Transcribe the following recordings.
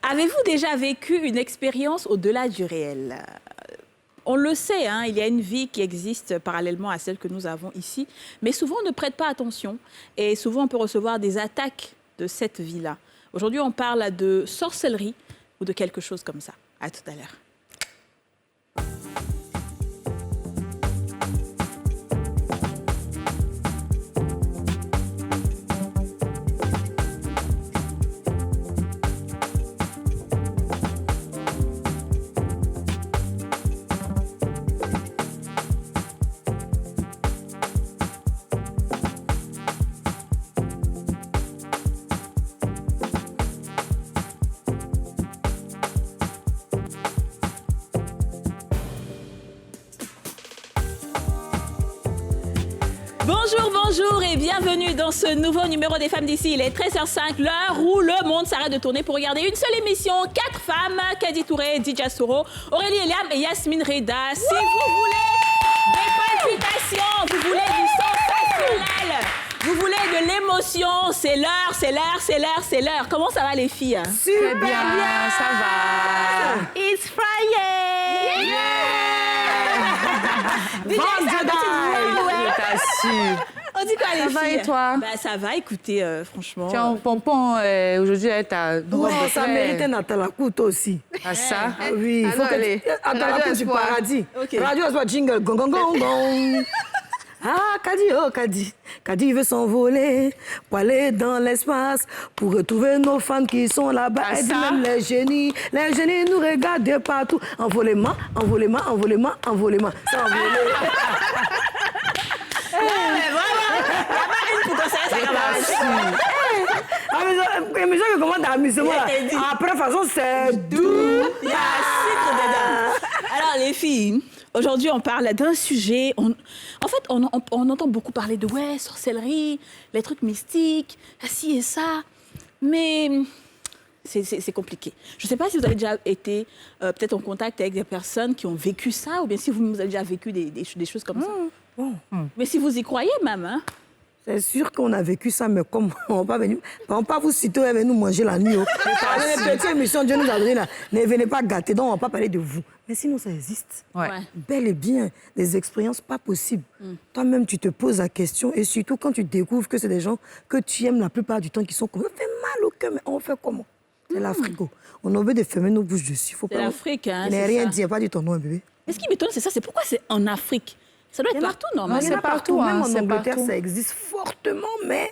Avez-vous déjà vécu une expérience au-delà du réel? On le sait, hein, il y a une vie qui existe parallèlement à celle que nous avons ici, mais souvent on ne prête pas attention et souvent on peut recevoir des attaques de cette vie-là. Aujourd'hui, on parle de sorcellerie ou de quelque chose comme ça. À tout à l'heure. Bonjour et bienvenue dans ce nouveau numéro des Femmes d'ici. Il est 13h05, l'heure où le monde s'arrête de tourner pour regarder une seule émission. 4 femmes, Kadi Touré, Dija Soro, Aurélie Eliam et Yasmine Reda. Si vous voulez des palpitations, vous voulez du sensationnel, vous voulez de l'émotion, c'est l'heure, c'est l'heure, c'est l'heure, c'est l'heure. Comment ça va les filles? Super bien, ça va. It's Friday! Yeah! On dit quoi les filles? Ça va et toi? Bah, ça va, écoutez, franchement. Tiens, pompon, aujourd'hui, t'as... Oh, ça mérite un Atalakout aussi. Ah, ça? Ah oui, il faut que... Atalakout du paradis. Okay. Radio Espoir jingle, gong, gong, gong, gong. Ah, Kadi, oh, Kadi. Kadi veut s'envoler pour aller dans l'espace, pour retrouver nos fans qui sont là-bas. Ah, Et ça? même les génies nous regardent de partout. Envolement, envolement, envolement, envolement. C'est envolé. Mais vraiment, il n'y a pas une pour conseiller ça comme Mais je commande d'amusement. Après, de toute façon, c'est doux. Il y a un sucre dedans. Alors, les filles, aujourd'hui, on parle d'un sujet. En fait, on entend beaucoup parler de sorcellerie, les trucs mystiques, ci et ça. Mais c'est compliqué. Je ne sais pas si vous avez déjà été peut-être en contact avec des personnes qui ont vécu ça, ou bien si vous avez déjà vécu des choses comme ça. Bon. Mais si vous y croyez, même, hein? C'est sûr qu'on a vécu ça, mais comme on va pas vous citer, on va nous manger la nuit. Les petites émissions Dieu nous a donné là, ne venez pas gâter, donc on va pas parler de vous. Mais sinon, ça existe. Ouais. Bel et bien, des expériences pas possibles. Toi-même, tu te poses la question, et surtout quand tu découvres que c'est des gens que tu aimes la plupart du temps, qui sont comme ça, fait mal au cœur, mais on fait comment? C'est l'Afrique. On a envie de fermer nos bouches dessus. C'est l'Afrique, hein? Il n'est rien dit, pas du ton nom, bébé. Mais ce qui m'étonne, c'est ça. C'est pourquoi c'est en Afrique. Ça doit être partout, normalement. Il y en a partout, même en Angleterre, ça existe fortement, mais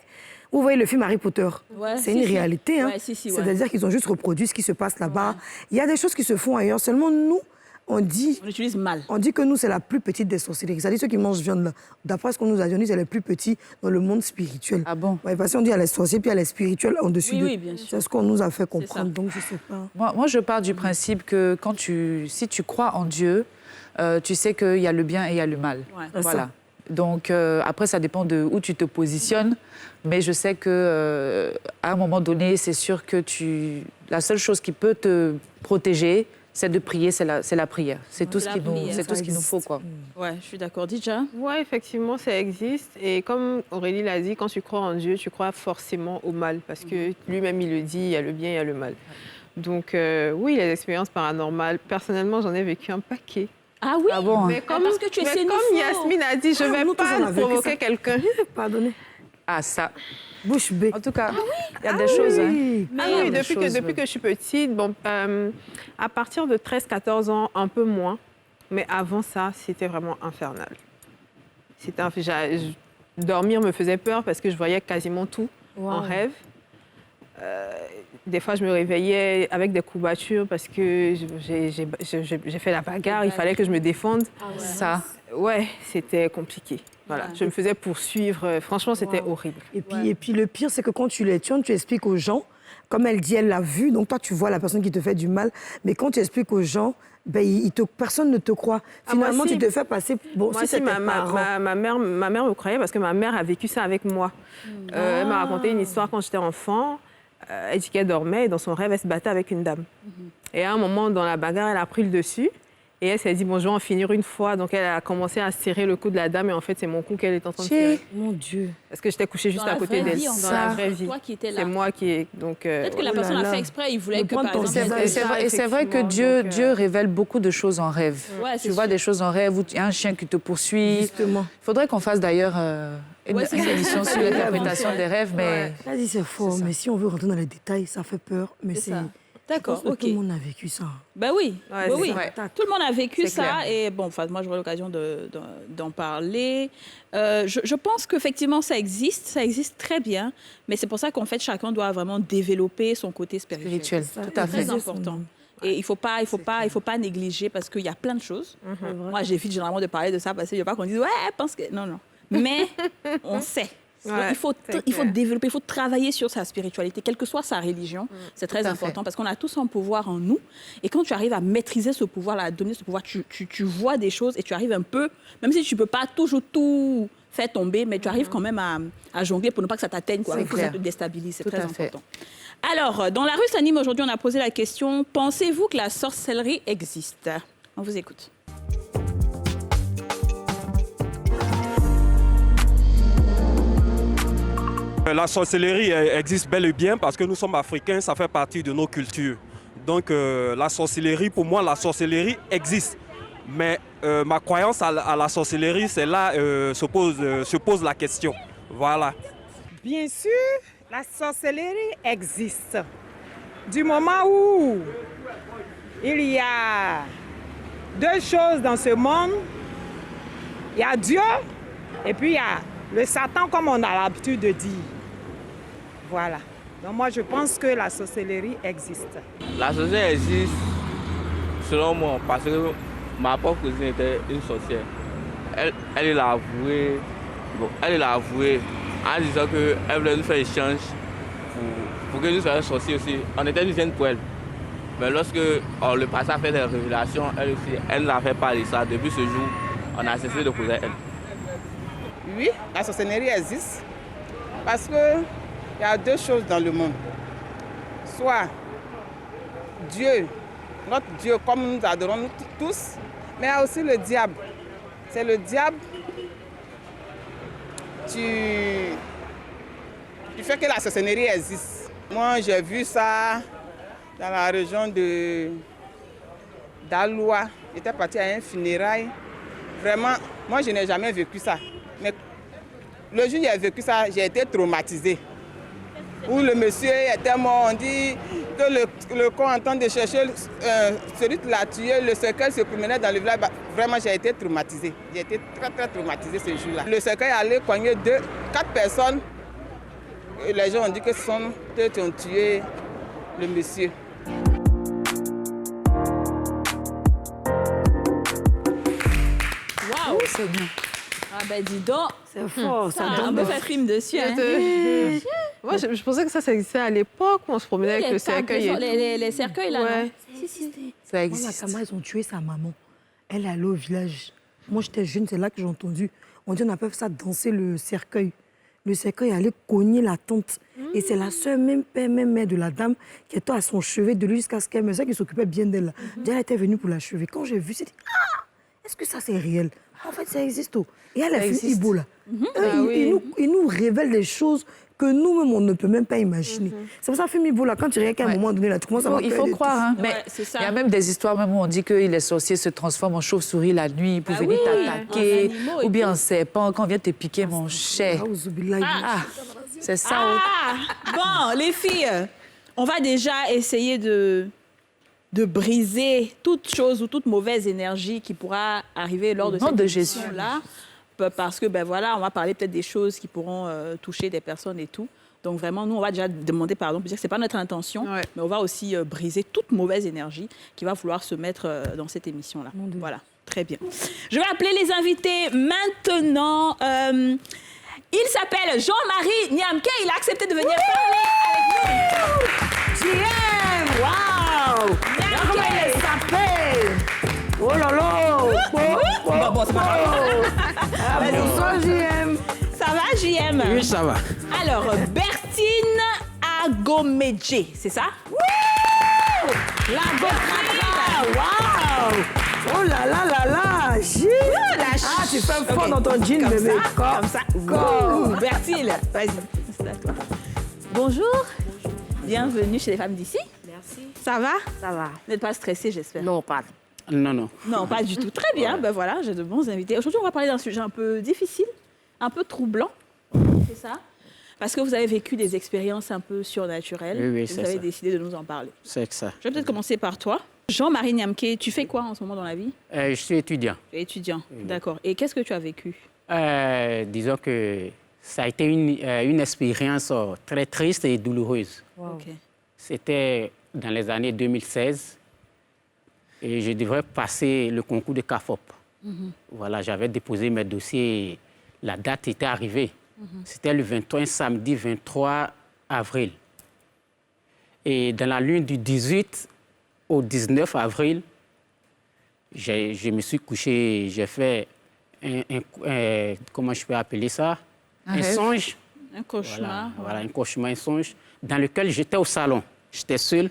vous voyez le film Harry Potter, c'est une réalité. Hein. Ouais, c'est-à-dire qu'ils ont juste reproduit ce qui se passe là-bas. Ouais. Il y a des choses qui se font ailleurs, seulement nous, on utilise mal. On dit que nous, c'est la plus petite des sorcelleries. C'est-à-dire ceux qui mangent viande là. D'après ce qu'on nous a dit, c'est les plus petits dans le monde spirituel. Ah bon? Ouais, parce qu'on dit à les sorciers, puis à les spirituels en-dessus oui, bien sûr. C'est ce qu'on nous a fait comprendre, donc je sais pas. Moi, je pars du principe que si tu crois en Dieu, tu sais qu'il y a le bien et il y a le mal. Ouais. Voilà. Donc, après, ça dépend de où tu te positionnes. Mais je sais qu'à un moment donné, c'est sûr que la seule chose qui peut te protéger, c'est de prier, c'est la prière. C'est tout ce qu'il nous faut, quoi. Ouais, je suis d'accord. Dija? Ouais, effectivement, ça existe. Et comme Aurélie l'a dit, quand tu crois en Dieu, tu crois forcément au mal. Parce que lui-même, il le dit, il y a le bien, il y a le mal. Donc, oui, les expériences paranormales, personnellement, j'en ai vécu un paquet. Ah oui? Ah bon? Mais parce que tu es comme Yasmine a dit, je ne vais pas provoquer quelqu'un. Pardonnez. Ah, ça. Bouche bée. En tout cas, il y a des choses. Oui. Hein. Oui, depuis que je suis petite, à partir de 13-14 ans, un peu moins. Mais avant ça, c'était vraiment infernal. Dormir me faisait peur parce que je voyais quasiment tout en rêve. Des fois, je me réveillais avec des courbatures parce que j'ai fait la bagarre, il fallait que je me défende. Ah ouais. Ça. Ouais, c'était compliqué. Voilà, je me faisais poursuivre. Franchement, c'était horrible. Et puis le pire, c'est que quand tu les tues, tu expliques aux gens, comme elle dit, elle l'a vu, donc toi, tu vois la personne qui te fait du mal. Mais quand tu expliques aux gens, personne ne te croit. Finalement, moi, si. tu te fais passer... Bon, Moi, si c'était ma mère me croyait parce que ma mère a vécu ça avec moi. Elle m'a raconté une histoire quand j'étais enfant. Elle dit qu'elle dormait et dans son rêve, elle se battait avec une dame. Et à un moment, dans la bagarre, elle a pris le dessus. Et elle s'est dit, bon, je vais en finir une fois. Donc, elle a commencé à serrer le cou de la dame. Et en fait, c'est mon cou qu'elle est en train de tirer. Mon Dieu. Parce que j'étais couchée juste Dans à la côté vraie d'elle. vie, en Dans fait. la vraie C'est vie. toi qui étais là. C'est moi qui est... Donc, Peut-être que la Oh personne là a là. fait exprès, il voulait Le que, prendre par ton exemple... cerveau. Et c'est vrai, que effectivement, Dieu, donc, Dieu révèle beaucoup de choses en rêve. Ouais, c'est Tu vois sûr. des choses en rêve où il y a un chien qui te poursuit. Justement. Il faudrait qu'on fasse d'ailleurs une Ouais, c'est ça. émission sur Ouais. l'interprétation Ouais. des rêves, mais Là, dit c'est fort, C'est ça. mais si on veut rentrer dans les détails, ça fait peur. Mais C'est c'est. ça. Je D'accord, pense que ok. tout le monde a vécu ça. Ben oui, Ouais, ben c'est oui. vrai. Tout le monde a vécu C'est ça. clair. Et bon, enfin, moi, j'aurai l'occasion d'en parler. Je pense qu'effectivement, ça existe très bien. Mais c'est pour ça qu'en fait, chacun doit vraiment développer son côté spirituel. spirituel, Ça, tout à C'est fait. très important. Et il faut pas négliger parce qu'il y a plein de choses. Moi, j'évite généralement de parler de ça parce qu'il ne faut pas qu'on dise ouais, pense que non. Mais on sait. Donc, Ouais, il faut clair. développer, il faut travailler sur sa spiritualité, quelle que soit sa religion. C'est très Tout à important fait. parce qu'on a tous un pouvoir en nous. Et quand tu arrives à maîtriser ce pouvoir, à dominer ce pouvoir, tu vois des choses et tu arrives un peu, même si tu ne peux pas toujours tout faire tomber, mais tu arrives quand même à jongler pour ne pas que ça t'atteigne, quoi, C'est que ça clair. te déstabilise. C'est Tout très à fait. important. Alors, dans la rue Sanime, aujourd'hui, on a posé la question, pensez-vous que la sorcellerie existe? On vous écoute. La sorcellerie existe bel et bien parce que nous sommes africains, ça fait partie de nos cultures. Donc la sorcellerie, pour moi, la sorcellerie existe. Mais ma croyance à la sorcellerie, c'est là se pose la question. Voilà. Bien sûr, la sorcellerie existe. Du moment où il y a deux choses dans ce monde, il y a Dieu et puis il y a le Satan, comme on a l'habitude de dire. Voilà. Donc moi, je pense que la sorcellerie existe. La sorcellerie existe, selon moi, parce que ma propre cousine était une sorcière. Elle l'a avoué, en disant qu'elle voulait nous faire échange pour que nous soyons sorciers aussi. On était une pour elle. Mais lorsque le passé a fait des révélations, elle aussi, elle n'a fait pas de ça. Depuis ce jour, on a cessé de causer elle. Oui, la sorcellerie existe parce qu'il y a deux choses dans le monde. Soit Dieu, notre Dieu, comme nous adorons nous tous, mais il y a aussi le diable. C'est le diable, tu fais que la sorcellerie existe. Moi, j'ai vu ça dans la région d'Aloua. J'étais partie à un funérail. Vraiment, moi, je n'ai jamais vécu ça. Mais le jour où j'ai vécu ça, j'ai été traumatisée. Où le monsieur était mort, on dit que le corps en train de chercher celui qui l'a tué, le cercueil se promenait dans le village. Vraiment, j'ai été traumatisée. J'ai été très, très traumatisée ce jour-là. Le cercueil allait cogner 4 personnes. Et les gens ont dit que ce sont eux qui ont tué le monsieur. Waouh! c'est bien. Ah ben dis donc, C'est fort, ça on donne. peut faire film dessus. Hein. Moi, je pensais que ça existait à l'époque où on se promenait avec le cercueil. Les cercueils, là, Ouais. non? Ça Moi, existe. la Kama, ils ont tué sa maman. Elle est allée au village. Moi, j'étais jeune, c'est là que j'ai entendu. On dit on appelle ça danser le cercueil. Le cercueil allait cogner la tante. Et c'est la sœur, même père, même mère de la dame, qui était à son chevet de lui jusqu'à ce qu'elle me dise qu'il s'occupait bien d'elle. Elle était venue pour l'achever. Quand j'ai vu, j'ai dit ah, est-ce que ça c'est réel? En fait, ça existe. Oh. Et elle a fait existe. Ibo là. oui. Il nous révèle des choses que nous-mêmes, on ne peut même pas imaginer. C'est pour ça que film Ibo là, quand tu regardes qu'à un Ouais. moment donné, là, tu commences à avoir Il peur faut de croire, tout. hein. Ouais, Mais c'est ça. il y a même des histoires même où on dit que les sorciers se transforment en chauve-souris la nuit pour Ah venir oui, t'attaquer, en animaux et ou bien tout. en serpent quand on vient te piquer mon cher. Ah, Ouzubillah, Ah, c'est ça. oh. Ah! Bon, les filles, on va déjà essayer de briser toute chose ou toute mauvaise énergie qui pourra arriver lors de Au nom cette de Jésus. émission-là. Parce que, ben voilà, on va parler peut-être des choses qui pourront toucher des personnes et tout. Donc vraiment, nous, on va déjà demander pardon, pour dire que ce n'est pas notre intention, Ouais. mais on va aussi briser toute mauvaise énergie qui va vouloir se mettre dans cette émission-là. Voilà, très bien. Je vais appeler les invités maintenant. Il s'appelle Jean-Marie Niamke. Il a accepté de venir parler avec nous. JM! Waouh! Comment il s'appelle? Oh là là! Bon, c'est pas grave. Bonsoir, JM! Ça va, JM? Oui, ça va. Alors, Bertine Agomedje, c'est ça? La Bertine! Waouh! Oh là là là là, Gilles. Ah, tu fais un fond dans ton jean, Comme bébé. ça, comme ça. Go. Bertil, vas-y, installe-toi. Bonjour. Bienvenue chez les femmes d'ici. Merci. Ça va? Ça va. Vous n'êtes pas stressée, j'espère? Non, pas. Non. Non, pas du tout. Très bien, ben voilà, j'ai de bons invités. Aujourd'hui, on va parler d'un sujet un peu difficile, un peu troublant, c'est ça? Parce que vous avez vécu des expériences un peu surnaturelles. Oui, et c'est vous avez ça. décidé de nous en parler. C'est que ça. Je vais peut-être commencer par toi. Jean-Marie Niamke, tu fais quoi en ce moment dans la vie? Je suis étudiant. Tu es étudiant, d'accord. Et qu'est-ce que tu as vécu? Disons que ça a été une expérience très triste et douloureuse. Ok. C'était dans les années 2016 et je devrais passer le concours de CAFOP. Voilà, j'avais déposé mes dossiers et la date était arrivée. C'était le 23, samedi 23 avril. Et dans la lune du 18 au 19 avril, je me suis couché, j'ai fait comment je peux appeler ça? Un rêve. songe. Un cauchemar. Voilà, un cauchemar, un songe, dans lequel j'étais au salon. J'étais seul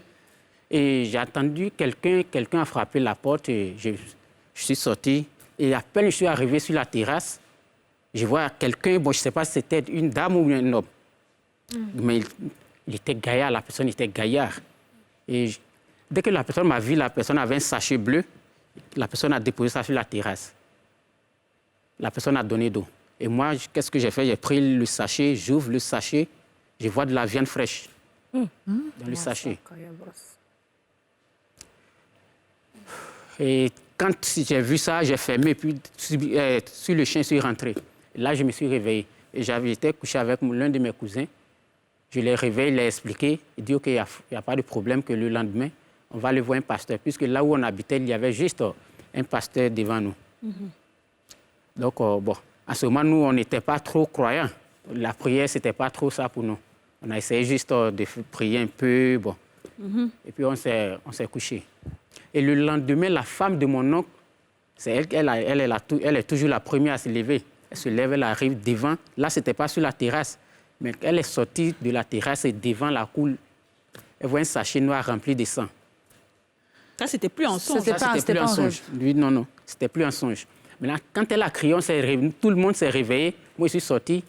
et j'ai entendu quelqu'un a frappé la porte et je suis sorti. Et à peine je suis arrivé sur la terrasse, je vois quelqu'un, bon, je ne sais pas si c'était une dame ou un homme, mais il était gaillard, la personne était gaillard. Et dès que la personne m'a vu, la personne avait un sachet bleu, la personne a déposé ça sur la terrasse. La personne a donné d'eau. Et moi, qu'est-ce que j'ai fait? J'ai pris le sachet, j'ouvre le sachet, je vois de la viande fraîche dans le sachet. Et quand j'ai vu ça, j'ai fermé, puis sur le chien, je suis rentré. Et là, je me suis réveillé. Et j'étais couché avec l'un de mes cousins. Je l'ai réveillé, il l'a expliqué. Il dit, OK, il n'y a pas de problème, que le lendemain, on va aller voir un pasteur. Puisque là où on habitait, il y avait juste un pasteur devant nous. Donc, bon, à ce moment, nous, on n'était pas trop croyants. La prière, ce n'était pas trop ça pour nous. On a essayé juste de prier un peu, bon. Et puis, on s'est couché. Et le lendemain, la femme de mon oncle, c'est elle est toujours la première à se lever. Elle se lève, elle arrive devant. Là, ce n'était pas sur la terrasse, mais elle est sortie de la terrasse et devant la cour, elle voit un sachet noir rempli de sang. Ça, c'était plus en songe. C'était plus un songe. Lui, non, c'était plus un songe. Maintenant, quand elle a crié, tout le monde s'est réveillé. Moi, je suis sorti.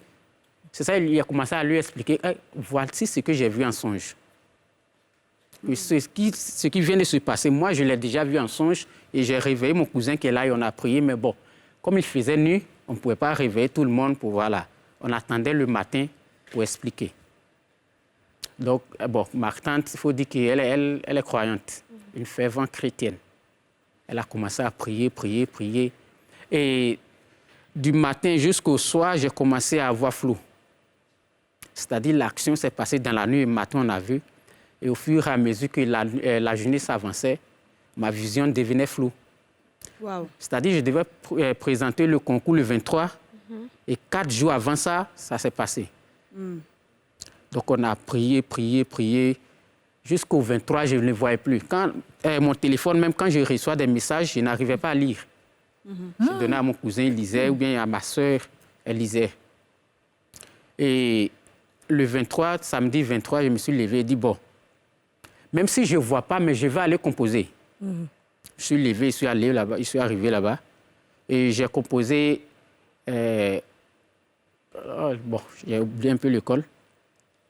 C'est ça, il a commencé à lui expliquer, voici ce que j'ai vu en songe. Ce qui vient de se passer, moi, je l'ai déjà vu en songe et j'ai réveillé mon cousin qui est là et on a prié. Mais bon, comme il faisait nuit, on ne pouvait pas réveiller tout le monde pour, voilà. On attendait le matin pour expliquer. Donc, bon, ma tante, il faut dire qu'elle est croyante, une fervente chrétienne. Elle a commencé à prier. Et du matin jusqu'au soir, j'ai commencé à avoir flou. C'est-à-dire l'action s'est passée dans la nuit et le matin, on a vu. Et au fur et à mesure que la journée s'avançait, ma vision devenait floue. Wow. C'est-à-dire que je devais présenter le concours le 23 et 4 jours avant ça, ça s'est passé. Donc on a prié. Jusqu'au 23, je ne le voyais plus. Quand, mon téléphone, même quand je reçois des messages, je n'arrivais pas à lire. Je donnais à mon cousin, il lisait, ou bien à ma soeur, elle lisait. Et le 23, samedi 23, je me suis levé et dit, bon, même si je ne vois pas, mais je vais aller composer. Je suis levé, je suis arrivé là-bas. Et j'ai composé... bon, j'ai oublié un peu l'école.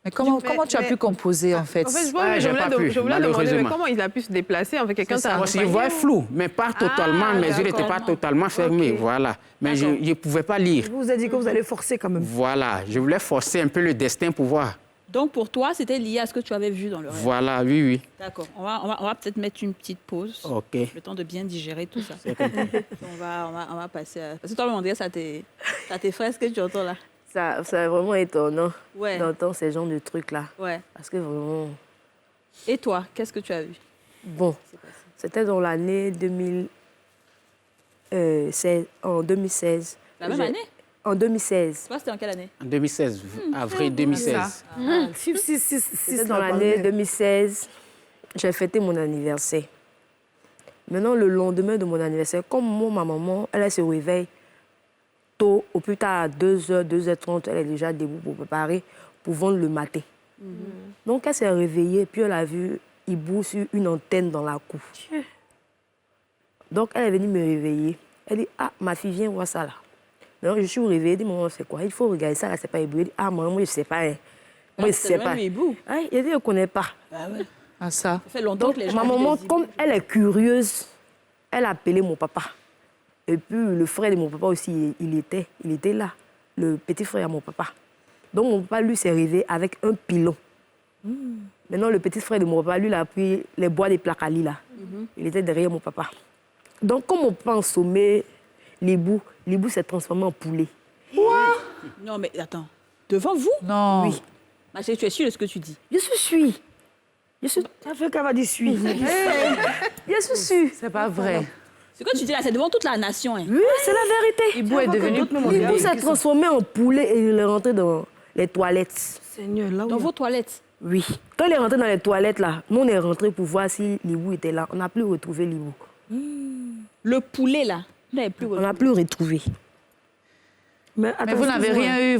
Mais comment tu as pu composer, en fait? En fait, je j'ai pas pu, voulais demander mais malheureusement. comment il a pu se déplacer. En fait, quelqu'un t'a Parce que je accompagné voyais ou- flou, mais pas totalement. Mes yeux n'étaient pas totalement fermés, Ok. voilà. Mais je ne pouvais pas lire. Je vous ai dit que vous allez forcer quand même. Voilà, je voulais forcer un peu le destin pour voir. Donc, pour toi, c'était lié à ce que tu avais vu dans le rêve. Voilà, oui. D'accord. On va peut-être mettre une petite pause. OK. Le temps de bien digérer tout ça. C'est compris. on va passer à... Parce que toi, on dirait ça t'effraie ce que tu entends là. Ça, c'est vraiment étonnant Ouais. d'entendre ces genres de trucs-là. Ouais. Parce que vraiment... Et toi, qu'est-ce que tu as vu? Bon, c'était dans l'année 2016. En 2016. La même année? En 2016. Toi, c'était en quelle année? En 2016, avril 2016. C'était dans l'année 2016. J'ai fêté mon anniversaire. Maintenant, le lendemain de mon anniversaire, comme ma maman, elle se réveille tôt, au plus tard à 2h, 2h30, elle est déjà debout pour préparer, pour vendre le matin. Donc, elle s'est réveillée, puis elle a vu Ibou sur une antenne dans la cour. Donc, elle est venue me réveiller. Elle dit, ah, ma fille, viens voir ça là. Donc, je suis réveillée, elle dit, maman, c'est quoi? Il faut regarder ça là, c'est pas hibou. Elle dit, ah, maman, moi, je sais pas. Hein. Moi, je sais pas. Ah, elle dit, je connais pas. Ah ouais. Ah, ça. Ça fait longtemps que les gens... Ma maman, comme elle est curieuse, elle a appelé mon papa. Et puis, le frère de mon papa aussi, il était là. Le petit frère à mon papa. Donc, mon papa, lui, s'est réveillé avec un pilon. Maintenant, le petit frère de mon papa, lui, il a pris les bois des placali, là. Il était derrière mon papa. Donc, comme mon papa ensommait l'hibou s'est transformé en poulet. Quoi? Non, mais attends. Devant vous? Non. Oui. Ma chérie, tu es sûre de ce que tu dis? Je suis. Ça fait qu'elle va dire suis. Je suis. C'est pas vrai. Ce que tu dis là, c'est devant toute la nation. Hein. Oui, c'est la vérité. Hibou est devenu L'hibou s'est transformé en poulet et il est rentré dans les toilettes. Seigneur, là où... Dans vos toilettes? Oui. Quand il est rentré dans les toilettes, là, nous, on est rentré pour voir si l'hibou était là. On n'a plus retrouvé l'hibou. Le poulet, là, vous n'avez plus On n'a plus retrouvé. Mais vous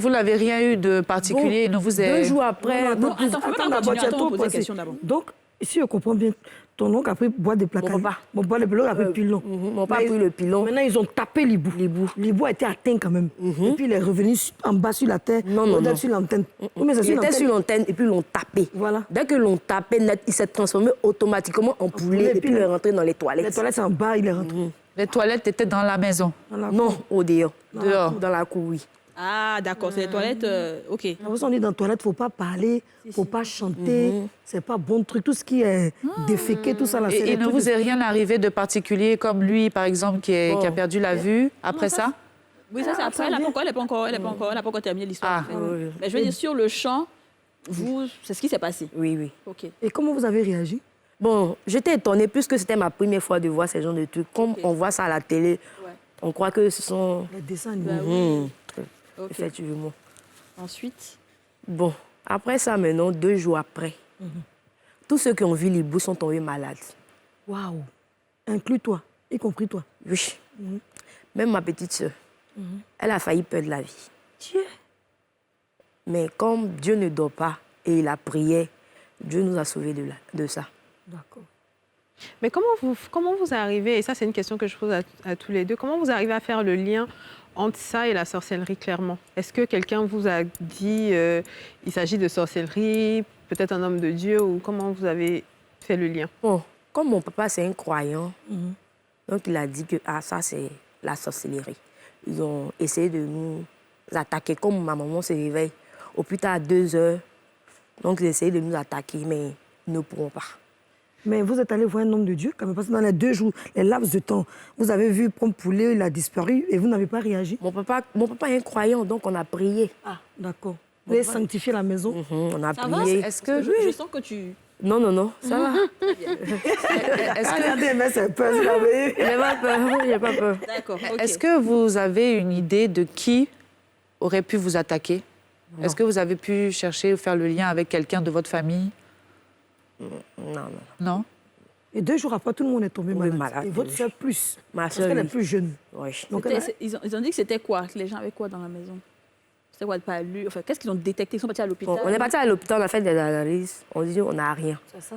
n'avez rien eu de particulier. Bon, vous 2 jours après... Attends, faut pas continuer. Attends, poser la question d'abord. Donc, si je comprends bien, ton oncle a pris bois de placard. Mon bois de placard a pris pilon. Mon papa a pris le pilon. Maintenant, ils ont tapé l'hibou. L'hibou a été atteint quand même. Et puis, il est revenu en bas sur la terre. Non. Sur l'antenne. Il était sur l'antenne et puis ils l'ont tapé. Voilà. Dès que l'on tapé net, il s'est transformé automatiquement en poulet et puis il est rentré dans les toilettes. Les toilettes, c'est en bas, il est rentré. Les toilettes étaient dans la maison. Non, au dehors. Dehors. Dans la cour, oui. Ah, d'accord, c'est les toilettes, ok. On dit dans les toilettes, il ne faut pas parler, il ne faut pas chanter. C'est pas bon truc. Tout ce qui est déféqué, tout ça. Là, Et il ne vous est rien arrivé de particulier, comme lui, par exemple, qui a perdu la vue après ça? Oui, ça c'est après. Elle n'a pas encore terminé l'histoire. Ah, oui. Mais je veux dire, sur le champ, c'est ce qui s'est passé. Oui. Ok. Et comment vous avez réagi? Bon, j'étais étonnée puisque c'était ma première fois de voir ces genres de trucs. Comme on voit ça à la télé, on croit que ce sont... Les dessins animés. Effectivement. Ensuite? Bon, après ça, maintenant, 2 jours après, tous ceux qui ont vu l'hibou sont tombés malades. Waouh! Inclus toi, y compris toi. Oui. Même ma petite sœur, elle a failli perdre la vie. Dieu! Mais comme Dieu ne dort pas et il a prié, Dieu nous a sauvés de ça. D'accord. Mais comment vous arrivez, et ça c'est une question que je pose à tous les deux, comment vous arrivez à faire le lien entre ça et la sorcellerie clairement? Est-ce que quelqu'un vous a dit il s'agit de sorcellerie, peut-être un homme de Dieu, ou comment vous avez fait le lien? Bon, comme mon papa c'est un croyant, donc il a dit que ça c'est la sorcellerie. Ils ont essayé de nous attaquer comme ma maman se réveille. Au plus tard à 2 heures, donc ils essayaient de nous attaquer, mais ils ne pourront pas. Mais vous êtes allé voir un homme de Dieu quand même, parce que dans les 2 jours, les laps de temps, vous avez vu comme poulet, il a disparu et vous n'avez pas réagi. Mon papa est un croyant, donc on a prié. Ah, d'accord. Vous avez sanctifié la maison. On a Ça prié. va? Est-ce que je sens que tu... Non, ça va. Regardez, mais c'est peur, vous l'avez. J'ai pas peur. D'accord, ok. Est-ce que vous avez une idée de qui aurait pu vous attaquer? Est-ce que vous avez pu chercher ou faire le lien avec quelqu'un de votre famille? Non. Et 2 jours après, tout le monde est tombé malade. malade. Et votre soeur plus. Ma Parce soeur, qu'elle est oui. plus jeune. Oui. Donc, Ils ont dit que c'était quoi? Que les gens avaient quoi dans la maison? C'était quoi de palu? Enfin, qu'est-ce qu'ils ont détecté? Ils sont partis à l'hôpital? Bon, on est parti à l'hôpital, on a fait des analyses. On dit on n'a rien. c'est ça.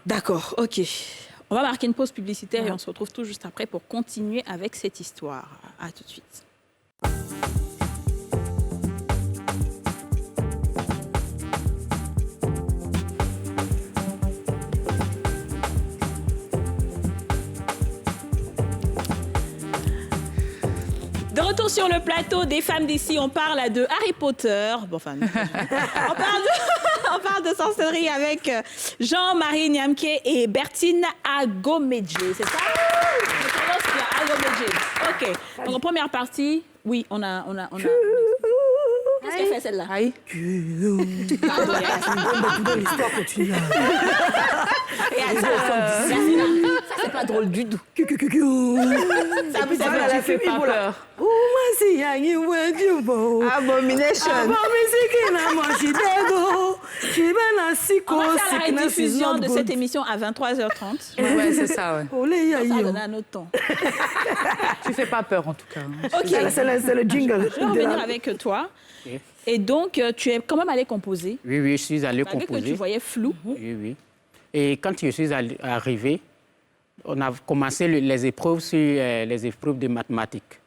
D'accord, ok. On va marquer une pause publicitaire et on se retrouve tout juste après pour continuer avec cette histoire. À tout de suite. De retour sur le plateau des femmes d'ici, on parle de Harry Potter. Bon, enfin, on parle de sorcellerie avec Jean-Marie Niamke et Bertine Agomedje, c'est ça? Je prononce bien, Agomedje. OK. Donc, en première partie, oui, on a... Qu'est-ce qu'elle fait, celle-là? Aïe. L'histoire continue. Et ça, c'est pas drôle du tout. Ça vous Elle fait pas peur. Abomination. On va faire la rediffusion de cette émission à 23h30. Ouais, c'est ça, ouais. Ça va donner un autre temps. Tu fais pas peur, en tout cas. OK. C'est le jingle. Je vais revenir avec toi. Et donc, tu es quand même allé composer. Oui, je suis allé Malgré composer. que tu voyais flou. Oui. Et quand je suis arrivé, On a commencé les épreuves sur les épreuves de mathématiques.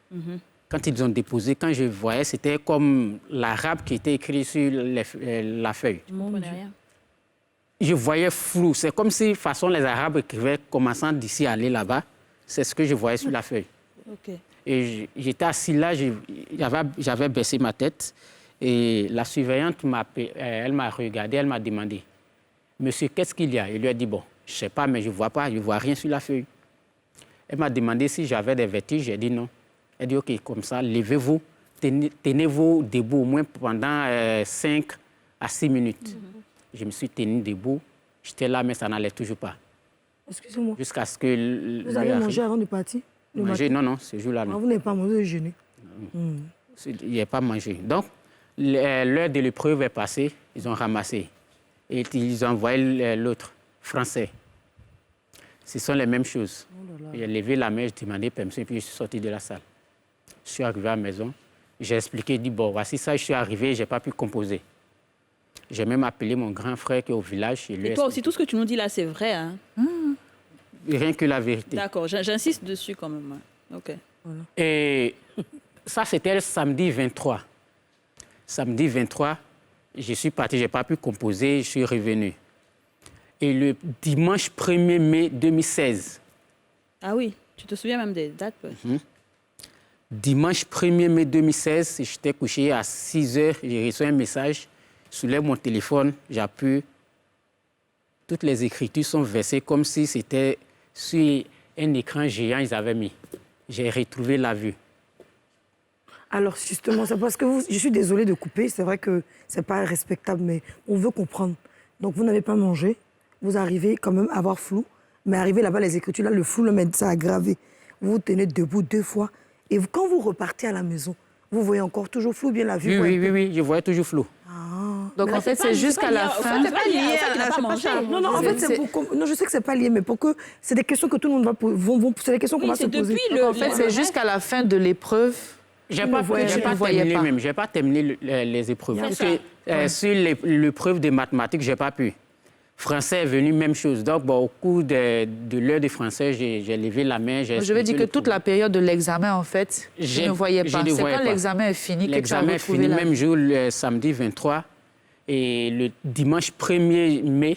Quand ils ont déposé, quand je voyais, c'était comme l'arabe qui était écrit sur la feuille. Je voyais flou. C'est comme si, de toute façon, les Arabes écrivaient, commençant d'ici à aller là-bas. C'est ce que je voyais sur la feuille. Et j'étais assis là, j'avais baissé ma tête. Et la surveillante, elle m'a regardé, elle m'a demandé, « Monsieur, qu'est-ce qu'il y a ?» Il lui a dit, « Bon, je ne sais pas, mais je ne vois rien sur la feuille. » Elle m'a demandé si j'avais des vertiges. J'ai dit non. Elle dit, OK, comme ça, levez-vous, tenez-vous debout au moins pendant 5 à 6 minutes. Je me suis tenu debout. J'étais là, mais ça n'allait toujours pas. Excusez-moi. Jusqu'à ce que... Vous avez mangé avant de partir? Manger, non, ce jour-là, non. Vous n'avez pas mangé, déjeuner? Il n'y a pas mangé. Donc, l'heure de l'épreuve est passée, ils ont ramassé. Et ils ont envoyé l'autre, français. Ce sont les mêmes choses. J'ai levé la main, j'ai demandé permission, et puis je suis sorti de la salle. Je suis arrivé à la maison, j'ai expliqué, dit, bon, voici ça, je suis arrivé, je n'ai pas pu composer. J'ai même appelé mon grand frère qui est au village. Et toi aussi, tout ce que tu nous dis là, c'est vrai, hein? Rien que la vérité. D'accord, j'insiste dessus quand même. OK. Voilà. Et ça, c'était le samedi 23. Samedi 23, je suis parti, je n'ai pas pu composer, je suis revenu. Et le dimanche 1er mai 2016. Ah oui, tu te souviens même des dates? Dimanche 1er mai 2016, j'étais couché à 6 heures, j'ai reçu un message, je soulève mon téléphone, j'appuie. Toutes les écritures sont versées comme si c'était sur un écran géant, ils avaient mis. J'ai retrouvé la vue. Alors justement, c'est parce que je suis désolée de couper, c'est vrai que ce n'est pas respectable, mais on veut comprendre. Donc vous n'avez pas mangé, vous arrivez quand même à avoir flou, mais arrivé là-bas, les écritures, là, le flou, ça a aggravé. Vous vous tenez debout 2 fois, et quand vous repartez à la maison, vous voyez encore toujours flou, bien la vue? Oui, je voyais toujours flou. Donc en fait, c'est jusqu'à la fin. C'est pas lié, elle n'a pas mangé. Non, en fait, non, je sais que c'est pas lié, mais pour que c'est des questions que tout le monde c'est des questions qu'on va se poser. En fait, c'est jusqu'à la fin de l'épreuve. Je n'ai pas terminé les épreuves. Parce que sur l'épreuve de mathématiques, je n'ai pas pu. Français est venu, même chose. Donc, au cours de l'heure de français, j'ai levé la main. Je veux dire que toute la période de l'examen, en fait, je ne voyais pas. C'est quand l'examen est fini que tu as retrouvé l'examen est fini, même jour, le samedi 23. Et le dimanche 1er mai,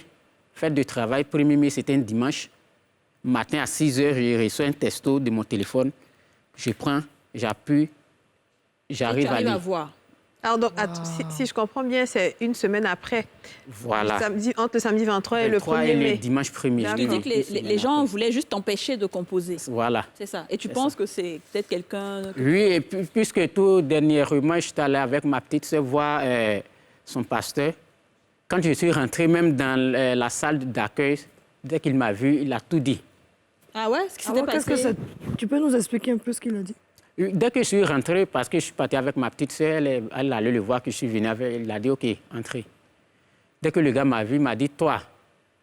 fête de travail, 1er mai, c'était un dimanche. Matin à 6 heures, j'ai reçu un texto de mon téléphone. Je prends, j'appuie, j'arrive à lire. voir. Alors, donc, si je comprends bien, c'est une semaine après. Voilà. Entre le samedi 23 et le 1er mai. Le dimanche 1er. Tu dis que les gens voulaient juste t'empêcher de composer. Voilà. C'est ça. Et tu penses que c'est peut-être quelqu'un... Oui, et puisque tout dernièrement, je suis allé avec ma petite sœur voir son pasteur. Quand je suis rentré même dans la salle d'accueil, dès qu'il m'a vu, il a tout dit. Ah ouais? Ce qui s'était passé? Tu peux nous expliquer un peu ce qu'il a dit? Dès que je suis rentré, parce que je suis parti avec ma petite sœur, elle allait le voir que je suis venu avec, il a dit, OK, entrez. Dès que le gars m'a vu, il m'a dit, toi,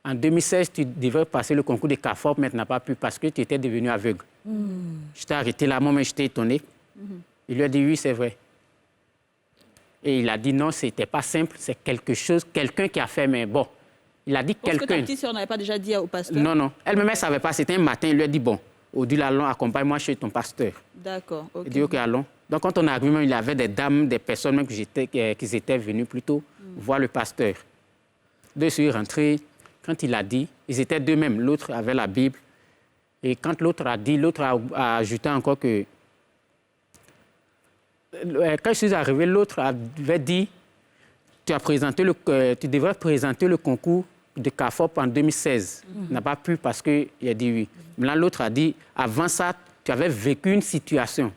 en 2016, tu devrais passer le concours de CAFOP, mais tu n'as pas pu parce que tu étais devenu aveugle. Je t'ai arrêté là, moi-même, j'étais étonné. Il lui a dit, oui, c'est vrai. Et il a dit, non, ce n'était pas simple, c'est quelque chose, quelqu'un qui a fait, mais bon. Il a dit quelqu'un. Est-ce que ta petite sœur n'avait pas déjà dit au pasteur? Non. Elle-même, elle ne savait pas. C'était un matin, il lui a dit, bon, Odile, allons, accompagne-moi chez ton pasteur. D'accord, OK. Il dit, OK, allons. Donc, quand on est arrivé, il y avait des dames, des personnes même qui étaient venues plutôt voir le pasteur. Deux sont rentrés. Quand il a dit, ils étaient deux mêmes. L'autre avait la Bible. Et quand l'autre a dit, l'autre a ajouté encore que... Quand je suis arrivé, l'autre avait dit, tu devrais présenter le concours de CAFOP en 2016. Il n'a pas pu parce qu'il a dit oui. Mais là, l'autre a dit, avant ça, tu avais vécu une situation.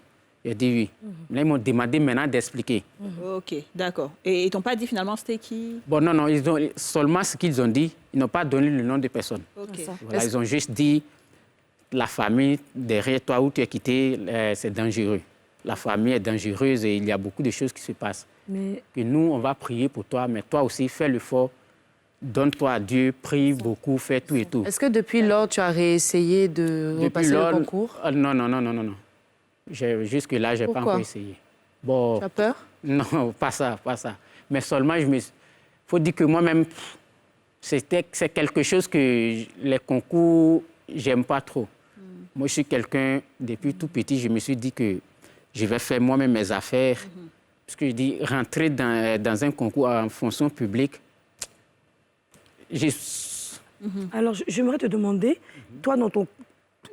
Il a dit oui. Là, ils m'ont demandé maintenant d'expliquer. OK, d'accord. Et ils t'ont pas dit finalement c'était qui? Bon, non, seulement ce qu'ils ont dit, ils n'ont pas donné le nom de personne. OK. Voilà, ils ont juste dit, la famille derrière toi où tu es quitté, c'est dangereux. La famille est dangereuse et il y a beaucoup de choses qui se passent. Que nous, on va prier pour toi, mais toi aussi, fais l'effort. Donne-toi à Dieu, prie beaucoup, fais tout et tout. Est-ce que depuis lors, tu as réessayé de repasser le concours? Non. Jusque-là, je n'ai pas encore essayé. Bon, tu as peur? Non, pas ça. Mais seulement, il faut dire que moi-même, c'est quelque chose que les concours j'aime pas trop. Moi, je suis quelqu'un, depuis tout petit, je me suis dit que je vais faire moi-même mes affaires. Parce que je dis, rentrer dans un concours en fonction publique, Alors, j'aimerais te demander, toi,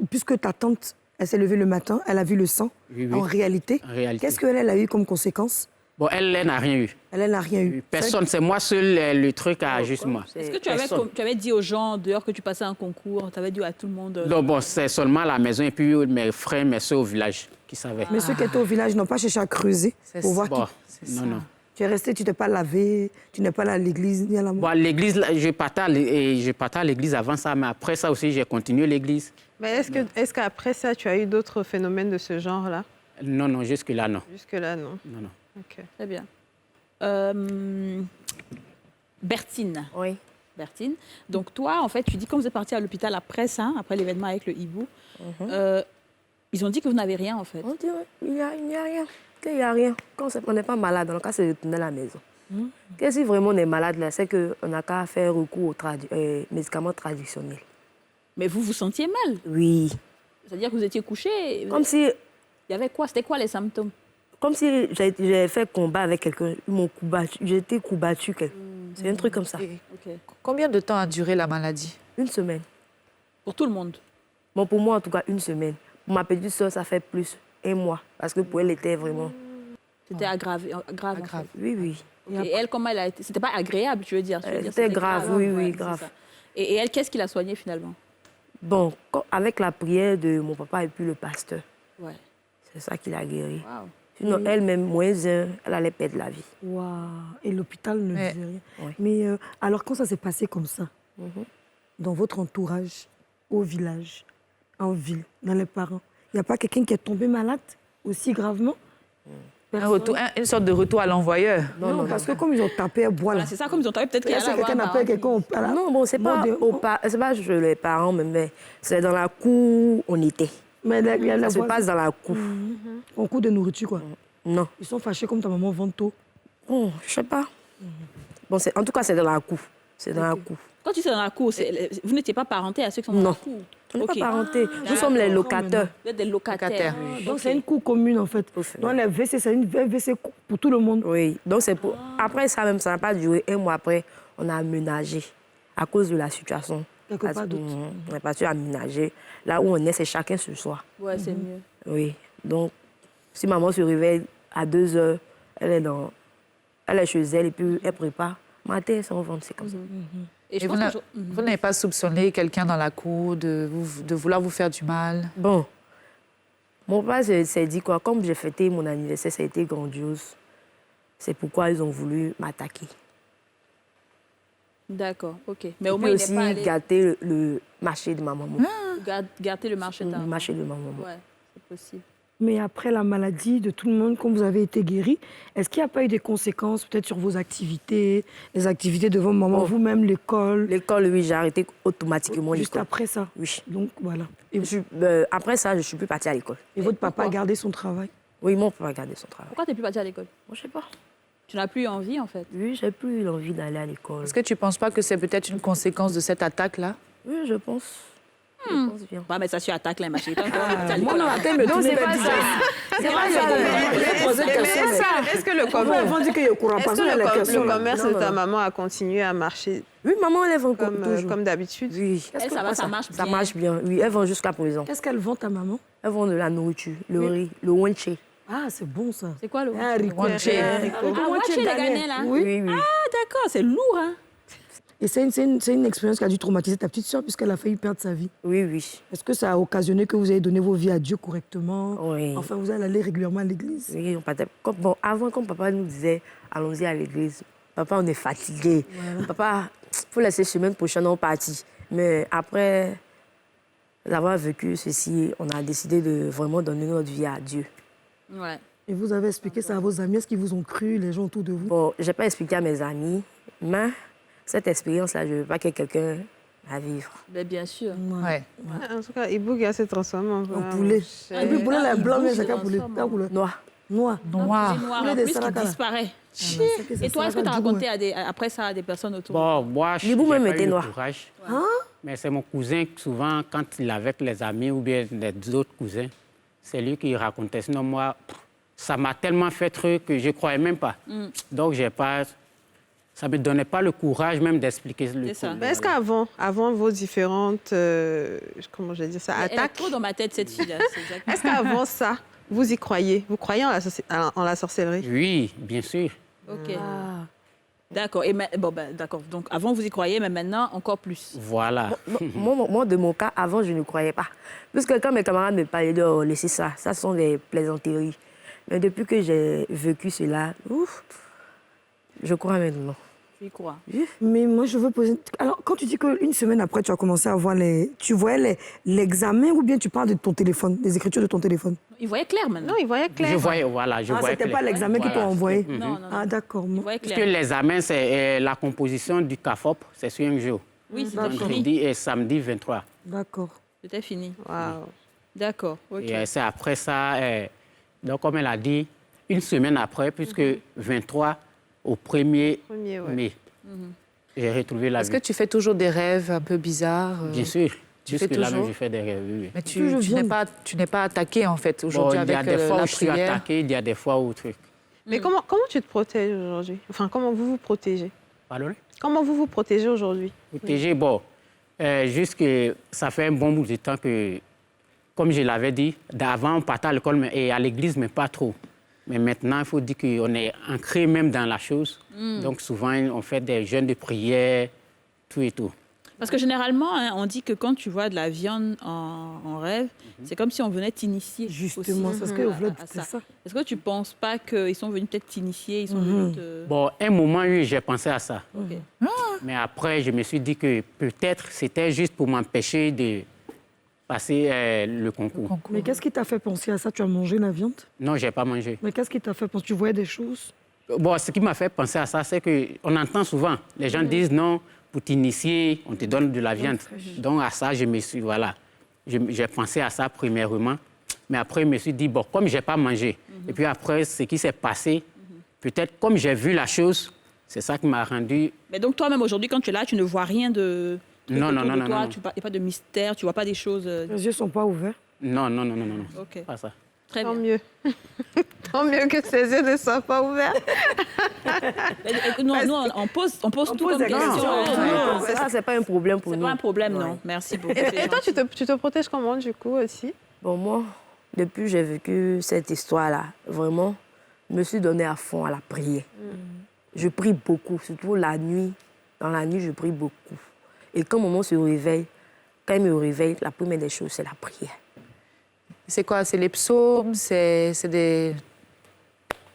puisque ta tante, elle s'est levée le matin, elle a vu le sang, Oui, oui. en réalité, qu'est-ce qu'elle a eu comme conséquence? Bon, elle n'a rien eu. Elle n'a rien eu. Personne, c'est moi seul le truc à juste moi. Est-ce que tu avais dit aux gens dehors que tu passais un concours? Tu avais dit à tout le monde? Non, bon, c'est seulement à la maison et puis mes frères, mes soeurs au village qui savaient. Mais ceux qui étaient au village n'ont pas cherché à creuser pour voir Bon, qui... non, non. Tu es resté, tu t'es pas lavé, tu n'es pas allé à l'église ni à la mosquée. Bon, à l'église, là, je partais à l'église avant ça, mais après ça aussi, j'ai continué l'église. Mais est-ce qu'après ça, tu as eu d'autres phénomènes de ce genre-là? Non, non, jusque-là, non. Jusque-là, non. Non, non. OK. Très bien. Bertine. Oui. Bertine. Donc toi, en fait, tu dis quand vous êtes parti à l'hôpital après ça, après l'événement avec le hibou, ils ont dit que vous n'avez rien, en fait. On dirait il n'y a rien. Qu'il n'y a rien. Quand on n'est pas malade, on n'a qu'à se retourner à la maison. Que si vraiment on est malade, là, c'est qu'on n'a qu'à faire recours aux médicaments traditionnels. Mais vous vous sentiez mal? Oui. C'est-à-dire que vous étiez couché? Comme si... Il y avait quoi? C'était quoi les symptômes? Comme si j'ai fait combat avec quelqu'un, j'ai été coup battu. C'est un truc comme ça. Okay. Combien de temps a duré la maladie? 1 semaine. Pour tout le monde? Bon, pour moi, en tout cas, 1 semaine. Pour ma petite soeur, ça fait plus 1 mois. Parce que pour elle, était vraiment... C'était grave. En fait. Oui, oui. Okay. Et elle, comment elle a été? C'était pas agréable, tu veux dire? C'était grave, oui, ouais, grave. Et elle, qu'est-ce qu'il a soigné finalement? Bon, avec la prière de mon papa et puis le pasteur, Ouais. c'est ça qui l'a guéri. Wow. Sinon, elle-même, -1, elle allait perdre la vie. Waouh. Et l'hôpital ne disait rien. Oui. Mais alors, quand ça s'est passé comme ça, dans votre entourage, au village, en ville, dans les parents, il n'y a pas quelqu'un qui est tombé malade aussi gravement? Une sorte de retour à l'envoyeur. Non, parce que comme ils ont tapé à bois, là. C'est ça, comme ils ont tapé, peut-être qu'il y a quelqu'un appelle quelqu'un. Non, bon, c'est pas chez les parents, mais c'est dans la cour où on était. Mais il y a la Ça se passe dans la cour. En cours de nourriture, quoi. Non. Ils sont fâchés comme ta maman Vento. Bon, je sais pas. Bon, en tout cas, c'est dans la cour. C'est dans la cour. Quand tu es dans la cour, vous n'étiez pas parenté à ceux qui sont dans la cour? On n'est pas parentés. Nous sommes les locataires. Vous êtes des locataires. Donc, c'est une cour commune, en fait. Dans les WC, c'est une WC pour tout le monde. Oui. Donc, c'est pour... Après ça, même, ça n'a pas duré 1 mois après, on a aménagé à cause de la situation. Quelque part d'autre. On est parti aménager. Là où on est, c'est chacun sur soi. Ouais, c'est mieux. Oui. Donc, si maman se réveille à 2 heures, elle est chez elle et puis elle prépare. Matin, c'est en vente, c'est comme ça. Et vous n'avez pas soupçonné quelqu'un dans la cour de vouloir vous faire du mal? Bon, mon père s'est dit quoi, comme j'ai fêté mon anniversaire, ça a été grandiose. C'est pourquoi ils ont voulu m'attaquer. D'accord, ok. Mais au Et moins, puis il aussi n'est pas allé gâter le marché de ma maman. gâter le marché de ta Le maman. marché de ma maman. Ouais, c'est possible. Mais après la maladie de tout le monde, quand vous avez été guéri, est-ce qu'il n'y a pas eu des conséquences peut-être sur vos activités, les activités de vos mamans, vous-même, l'école? L'école, oui, j'ai arrêté automatiquement Juste l'école. après ça? Oui. Donc, voilà. Après ça, je ne suis plus partie à l'école. Et votre papa a gardé son travail? Oui, mon papa a gardé son travail. Pourquoi tu n'es plus partie à l'école? Moi, je ne sais pas. Tu n'as plus envie, en fait? Oui, j'ai plus envie d'aller à l'école. Est-ce que tu ne penses pas que c'est peut-être une conséquence de cette attaque-là? Oui, je pense. Je pense bien. Bah, mais ça sur attaque, là, ma chérie. Moi, dans la tête, me tourne vers ça. C'est pas ça. Est-ce que le commerce de ta maman a continué à marcher Oui, maman, elle vend toujours. comme d'habitude? Oui. Elle, ça va, ça marche bien. Ça marche bien. Oui, elle vend jusqu'à présent. Qu'est-ce qu'elle vend, ta maman? Elle vend de la nourriture, le riz, le wanche. Ah, c'est bon, ça. C'est quoi le haricot? Wanche. Ah, watch les Ghanéens, là? Oui. Oui, oui. Ah, d'accord, c'est lourd, hein? Et c'est une expérience qui a dû traumatiser ta petite soeur puisqu'elle a failli perdre sa vie. Oui, oui. Est-ce que ça a occasionné que vous ayez donné vos vies à Dieu correctement? Oui. Enfin, vous allez aller régulièrement à l'église? Oui, bon, avant, quand papa nous disait allons-y à l'église, papa, on est fatigué. Voilà. Papa, il faut laisser semaine prochaine, on partit. Mais après avoir vécu ceci, on a décidé de vraiment donner notre vie à Dieu. Ouais. Et vous avez expliqué ça à vos amis? Est-ce qu'ils vous ont cru, les gens autour de vous? Bon, je n'ai pas expliqué à mes amis, mais cette expérience-là, je ne veux pas que quelqu'un la vive. Mais bien sûr. Ouais. En tout cas, Iboug s'est transformé en poulet. Et puis, poulet, la blanc, mais c'est qu'un poulet. Noir. Noir. Noir. En plus, qui disparaît. Et toi, est-ce que tu as raconté après ça à des personnes autour? Bon, moi, je L'hibou n'ai même pas était eu le noir. courage. Mais c'est mon cousin, souvent, quand il est avec les amis ou bien les autres cousins, c'est lui qui racontait. Sinon, moi, ça m'a tellement fait truc que je ne croyais même pas. Donc, ça ne me donnait pas le courage même d'expliquer le ça. Mais est-ce qu'avant vos différentes, comment je vais dire ça, Elle est attaques, trop dans ma tête, cette fille-là. c'est exactement- est-ce qu'avant ça, vous y croyez? Vous croyez en la sorcellerie? Oui, bien sûr. OK. D'accord. D'accord. Donc, avant, vous y croyez, mais maintenant, encore plus. Voilà. Moi, de mon cas, avant, je ne croyais pas. Parce que quand mes camarades me parlaient de oh, laissez ça, ça sont des plaisanteries. Mais depuis que j'ai vécu cela, ouf, je crois maintenant. Tu y crois. Mais moi, je veux poser... Alors, quand tu dis qu'une semaine après, tu as commencé à voir Tu voyais l'examen ou bien tu parles de ton téléphone, des écritures de ton téléphone? Il voyait clair maintenant. Non, il voyait clair. Je voyais, voilà, je voyais c'était clair. pas l'examen qu'ils t'ont Voilà. envoyé? Non, non, non. Ah, d'accord. Il voyait Parce clair. que l'examen, c'est la composition du CAFOP, c'est sur un jour. Oui, c'est D'accord. fini. Vendredi et samedi 23. D'accord. C'était fini. Waouh. D'accord. OK. Et c'est après ça, donc comme elle a dit, une semaine après, puisque 23 au 1er Premier, ouais. mai, j'ai retrouvé la Est-ce vie. que tu fais toujours des rêves un peu bizarres Bien sûr. tu fais Jusque-là, toujours même, je fais des rêves. Oui. Mais tu n'es pas attaqué, en fait, Bon, aujourd'hui, il y a avec des fois la où je suis prière. attaqué, il y a des fois où truc. Mais comment tu te protèges aujourd'hui? Enfin, comment vous vous protégez? Pardon? Comment vous vous protégez aujourd'hui? Protégé, bon, juste que ça fait un bon bout de temps que, comme je l'avais dit, d'avant, on partait à l'école et à l'église, mais pas trop. Mais maintenant, il faut dire qu'on est ancré même dans la chose. Donc, souvent, on fait des jeûnes de prière, tout et tout. Parce que généralement, hein, on dit que quand tu vois de la viande en rêve, c'est comme si on venait t'initier. Justement, aussi, c'est ce que vous voulez à dire, ça. Est-ce que tu ne penses pas qu'ils sont venus peut-être t'initier, ils sont venus te... Bon, un moment, oui, j'ai pensé à ça. OK. Mais après, je me suis dit que peut-être c'était juste pour m'empêcher de passer le concours. Mais qu'est-ce qui t'a fait penser à ça? Tu as mangé la viande? Non, je n'ai pas mangé. Mais qu'est-ce qui t'a fait penser? Tu voyais des choses? Bon, ce qui m'a fait penser à ça, c'est qu'on entend souvent, les gens disent non, pour t'initier, on te donne de la viande. Donc à ça, je me suis, voilà, j'ai pensé à ça premièrement. Mais après, je me suis dit, bon, comme je n'ai pas mangé, et puis après, ce qui s'est passé, peut-être comme j'ai vu la chose, c'est ça qui m'a rendu... Mais donc toi-même aujourd'hui, quand tu es là, tu ne vois rien de... Non, non, non, non, non. Il n'y a pas de mystère, tu ne vois pas des choses... Les yeux ne sont pas ouverts? Non, non, non, non, non, non. OK. Pas ça. Très Tant bien. mieux. Tant mieux que ses yeux ne soient pas ouverts. Nous, on pose tout pose comme la question. question. hein. Non, Ça, c'est pas un problème pour C'est nous. pas un problème, non. Merci beaucoup. Et toi, tu te protèges comment, du coup, aussi? Bon, moi, depuis que j'ai vécu cette histoire-là, vraiment, je me suis donné à fond à la prière. Je prie beaucoup, surtout la nuit. Dans la nuit, je prie beaucoup. Et quand maman se réveille, quand il me réveille, la première des choses, c'est la prière. C'est quoi? C'est les psaumes? C'est des...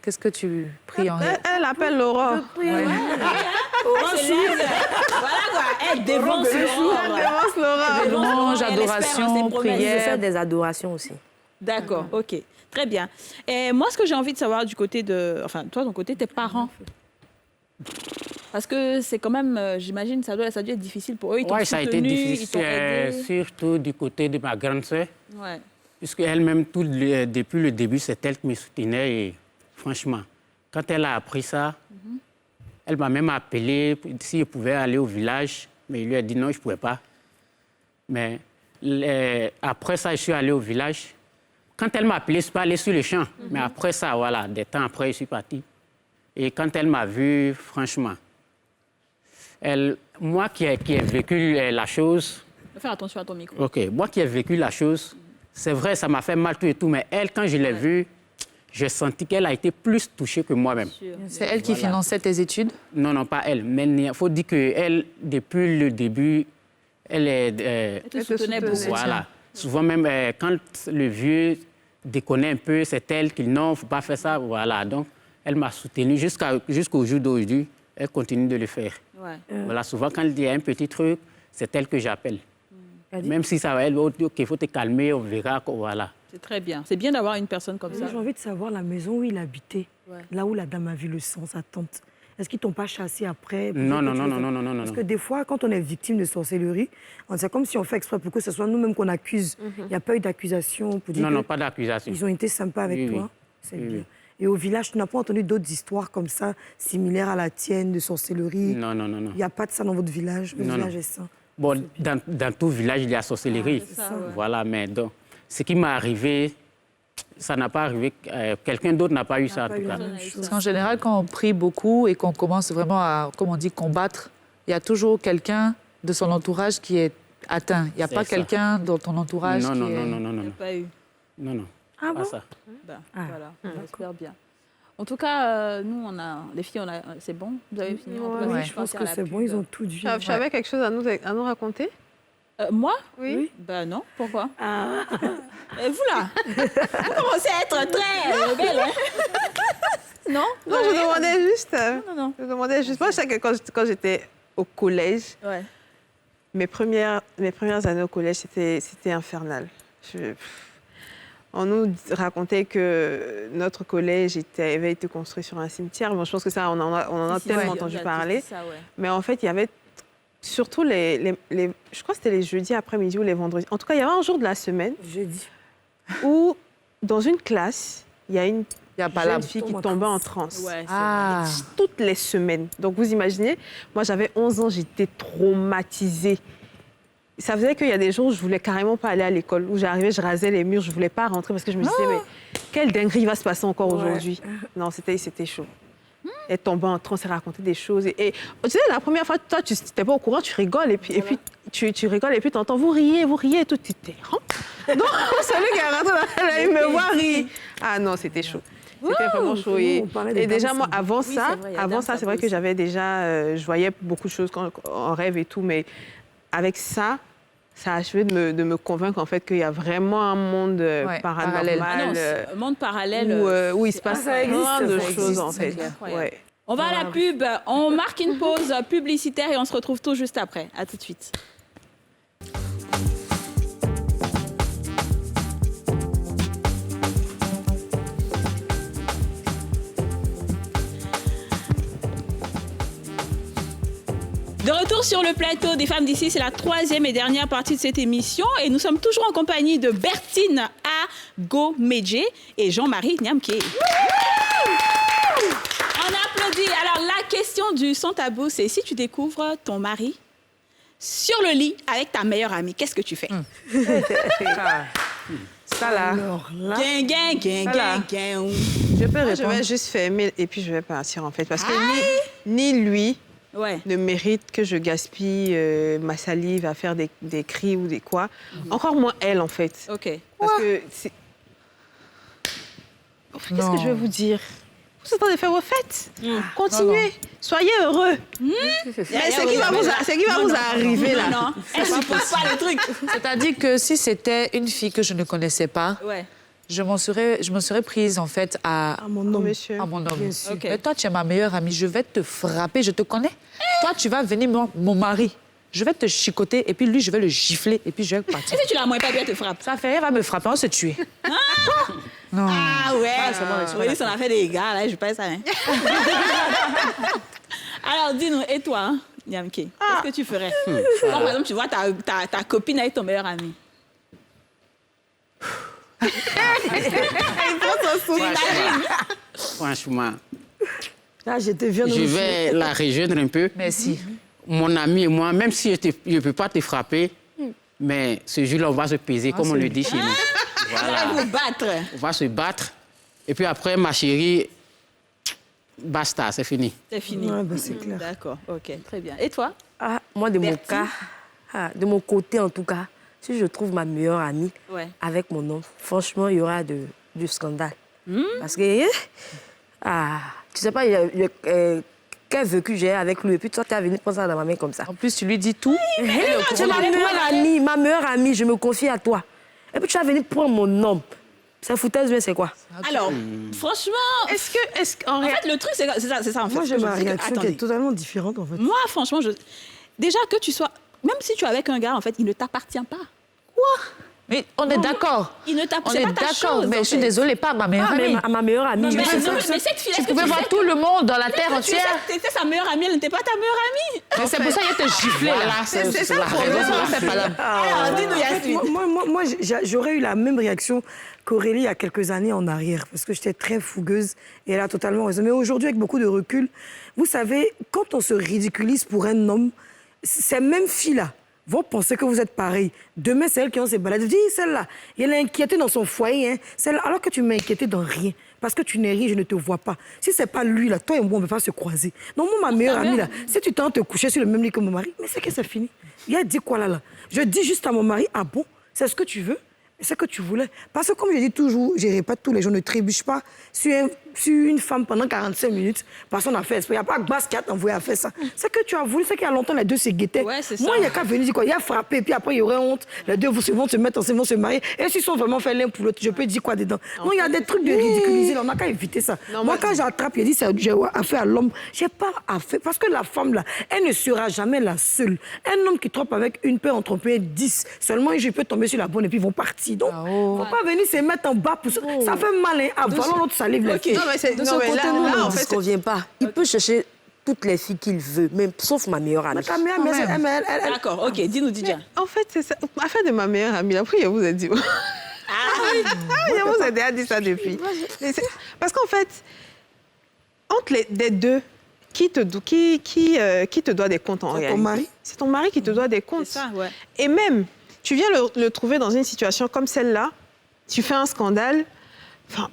Qu'est-ce que tu pries en rêve? Elle appelle Laura. Voilà quoi, elle dévance le jour. Dévance Laura. Louange, adoration, Je prière. fais des adorations aussi. D'accord, OK. Très bien. Et moi, ce que j'ai envie de savoir du côté de... Enfin, toi, de ton côté, tes parents. Parce que c'est quand même, j'imagine, ça doit être difficile pour eux. Ils t'ont Oui, ça a été soutenu, difficile, ils t'ont aidé. surtout du côté de ma grande sœur. Ouais. Puisque elle-même, depuis le début, c'est elle qui me soutenait. Et franchement, quand elle a appris ça, elle m'a même appelé si je pouvais aller au village. Mais il lui a dit non, je ne pouvais pas. Mais après ça, je suis allé au village. Quand elle m'a appelé, je suis pas allé sur le champ. Mais après ça, voilà, des temps après, je suis parti. Et quand elle m'a vu, franchement, moi qui ai vécu la chose... Faut faire attention à ton micro. OK. Moi qui ai vécu la chose, c'est vrai, ça m'a fait mal tout et tout, mais elle, quand je l'ai vue, j'ai senti qu'elle a été plus touchée que moi-même. C'est elle qui finançait tes études? Non, non, pas elle. Mais il faut dire qu'elle, depuis le début, elle est... Elle te soutenait beaucoup. voilà. Souvent même, quand le vieux déconnait un peu, c'est elle qui, non, il ne faut pas faire ça. Voilà. Donc, elle m'a soutenu jusqu'au jour d'aujourd'hui. Elle continue de le faire. Ouais. Voilà. Souvent, quand il y a un petit truc, c'est elle que j'appelle. Même si ça va, elle va dire qu'il faut te calmer, on verra. Voilà. C'est très bien. C'est bien d'avoir une personne comme ça. J'ai envie de savoir la maison où il habitait, là où la dame a vu le sang, sa tante. Est-ce qu'ils t'ont pas chassé après? Non, non, non, non, non, non, non. Parce que des fois, quand on est victime de sorcellerie, c'est comme si on fait exprès pour que ce soit nous-mêmes qu'on accuse. Il n'y a pas eu d'accusation pour dire Non, que non, pas d'accusation. ils ont été sympas avec Oui, toi. oui. C'est Oui, bien. oui. Et au village, tu n'as pas entendu d'autres histoires comme ça, similaires à la tienne, de sorcellerie? Non, non, non, non. Il n'y a pas de ça dans votre village? Le Non, village non. est sain. Bon, dans tout village, il y a sorcellerie. Voilà, mais donc, ce qui m'est arrivé, ça n'a pas arrivé. Quelqu'un d'autre n'a pas eu ça, en tout cas. Parce qu'en général, quand on prie beaucoup et qu'on commence vraiment à, comme on dit, combattre, il y a toujours quelqu'un de son entourage qui est atteint. Il n'y a pas quelqu'un dans ton entourage non, qui non, est... non, non, non, non. Pas eu. Non, non. Ah pas bon ça. Voilà, on espère bien. En tout cas, nous, les filles, c'est bon. Vous avez fini. Je pense que c'est bon, ils ont tout dit. Tu avais quelque chose à nous raconter? Moi? Oui. Ben non, pourquoi? Et vous là? Vous commencez à être très belle, hein? Non? Non, je demandais juste. Non. Je demandais juste. Moi, je sais que quand j'étais au collège, mes premières années au collège, c'était infernal. On nous racontait que notre collège avait été construit sur un cimetière. Bon, je pense que ça, on en a tellement entendu parler. Ça, mais en fait, il y avait surtout je crois que c'était les jeudis après-midi ou les vendredis. En tout cas, il y avait un jour de la semaine où, dans une classe, il y a une jeune fille qui tombait en transe. Toutes les semaines. Donc, vous imaginez, moi, j'avais 11 ans, j'étais traumatisée. Ça faisait qu'il y a des jours où je voulais carrément pas aller à l'école, où j'arrivais, je rasais les murs, je voulais pas rentrer parce que je me disais, mais quelle dinguerie va se passer encore aujourd'hui? Non, c'était chaud. Elle tombait en transe, elle racontait des choses. Et tu sais, la première fois, toi, tu n'étais pas au courant, tu rigoles, et puis tu rigoles, et puis tu entends, vous riez, et tout. Tu t'es... Non, celui qui est rentré dans la il me voit rire. Ah non, c'était chaud. C'était vraiment chaud. Et déjà, moi, avant ça, c'est vrai que j'avais déjà... je voyais beaucoup de choses en rêve et tout, mais avec ça a achevé de me convaincre en fait qu'il y a vraiment un monde paranormal. Un monde parallèle. Où il se passe plein de choses en fait. On va à la pub, on marque une pause publicitaire et on se retrouve tout juste après. À tout de suite. De retour sur le plateau des femmes d'ici, c'est la troisième et dernière partie de cette émission et nous sommes toujours en compagnie de Bertine Agomedje et Jean-Marie Niamké. On applaudit. Alors la question du sans tabou, c'est si tu découvres ton mari sur le lit avec ta meilleure amie, qu'est-ce que tu fais? Ça là. Gain. Je peux répondre. Je vais juste fermer et puis je vais partir en fait parce que ni lui ne mérite que je gaspille ma salive à faire des cris ou des quoi. Encore moins elle, en fait. OK. Parce que c'est... Qu'est-ce que je vais vous dire? Vous êtes en train de faire vos fêtes. Continuez. Non. Soyez heureux. Mais c'est qui va vous arriver, là. Non. Elle supporte pas le truc. C'est-à-dire que si c'était une fille que je ne connaissais pas... Je me serais prise, en fait, à mon homme. À mon homme. Okay. Mais toi, tu es ma meilleure amie. Je vais te frapper. Je te connais. Toi, tu vas venir, mon mari. Je vais te chicoter et puis lui, je vais le gifler et puis je vais partir. Et si tu la moins pas bien, elle te frappe? Ça fait, elle va me frapper, on va se tuer. Non. Ah ouais. Oui, ça a fait des gars, là, je pense ça. Hein. Alors, dis-nous, et toi, Niamké, qu'est-ce que tu ferais? Quand, par exemple, tu vois ta copine avec ton meilleur ami. Franchement, là, je vais la rejoindre un peu. Merci. Mon ami et moi, même si je ne peux pas te frapper, mais ce jour-là, on va se peser, comme on le dit chez nous. Voilà. Vous battre. On va se battre. Et puis après, ma chérie, basta, c'est fini. C'est fini. Ouais, bah, c'est clair. D'accord, ok, très bien. Et toi? Moi, de mon cas, de mon côté en tout cas, si je trouve ma meilleure amie avec mon homme, franchement, il y aura du scandale. Parce que, tu sais pas, quel vécu j'ai avec lui. Et puis toi, tu es venu prendre ça dans ma main comme ça. En plus, tu lui dis tout. Tu es ma meilleure amie, je me confie à toi. Et puis tu vas venir prendre mon homme. Ça foutaise, mais c'est quoi? Alors, franchement, en fait, le truc, c'est ça, en fait. Moi, j'ai ma réaction qui est totalement différente, en fait. Moi, franchement, déjà que tu sois... Même si tu es avec un gars, en fait, il ne t'appartient pas. Quoi? Mais on est d'accord. Il ne t'appartient pas ta chose. Mais je suis désolée, pas ma meilleure amie. Ma meilleure amie. Mais cette fille, tu pouvais voir tout le monde dans la terre entière. Tu sais, sa meilleure amie, elle n'était pas ta meilleure amie. Mais c'est pour ça qu'elle te giflait, là. C'est ça la raison. Alors, dis-nous, Yasmine. Moi, j'aurais eu la même réaction qu'Aurélie il y a quelques années en arrière, parce que j'étais très fougueuse et elle a totalement raison. Mais aujourd'hui, avec beaucoup de recul, vous savez, quand on se ridiculise pour un homme, ces mêmes filles-là vont penser que vous êtes pareil. Demain, c'est elles qui vont se balader. Dis, celle-là, elle est inquiétée dans son foyer, hein. Celle-là, alors que tu m'as inquiétée dans rien. Parce que tu n'es rien, je ne te vois pas. Si c'est pas lui, là, toi et moi, on ne va pas se croiser. Non, moi, ma meilleure amie, là, si tu tentes de te coucher sur le même lit que mon mari, mais c'est que c'est fini. Il a dit quoi là? Je dis juste à mon mari, ah bon, c'est ce que tu veux? C'est ce que tu voulais. Parce que comme je dis toujours, je répète tous les jours, ne trébuche pas sur une femme pendant 45 minutes parce qu'on a fait esprit. Il n'y a pas Gbas qui a envoyé à faire ça. C'est que tu as voulu, c'est qu'il y a longtemps, les deux se guettaient. Ouais, c'est Moi, ça. il n'y a qu'à venir dire quoi. Il y a frappé, puis après, il y aurait honte. Les deux vont se mettre ensemble, vont se marier. Et s'ils sont vraiment fait l'un pour l'autre, je peux dire quoi dedans? Non, il y a des trucs de ridiculiser. Là, on n'a qu'à éviter ça. Non, moi, quand j'attrape, j'ai dit, j'ai affaire à l'homme. J'ai pas affaire. Parce que la femme, là, elle ne sera jamais la seule. Un homme qui trompe avec une peut en tromper 10. Seulement, je peux tomber sur la bonne et puis ils vont partir. Donc, faut pas venir se mettre en bas pour ça. Ça fait mal, hein. Avalant l'autre salive, les filles. Non, mais c'est... De non, son mais côté, là, nous, là, on en ne fait, se convient pas. Il peut chercher toutes les filles qu'il veut, même sauf ma meilleure amie. Ta mère, elle- D'accord, ok, dis-nous, Didier. en fait, c'est ça. Affaire de ma meilleure amie, après, je vous ai dit... je vous ai déjà dit ça depuis. Mais parce qu'en fait, entre les deux, qui te doit des comptes en réalité? ton mari. C'est ton mari qui te doit des comptes. C'est ça, ouais. Et même, tu viens le trouver dans une situation comme celle-là, tu fais un scandale, enfin,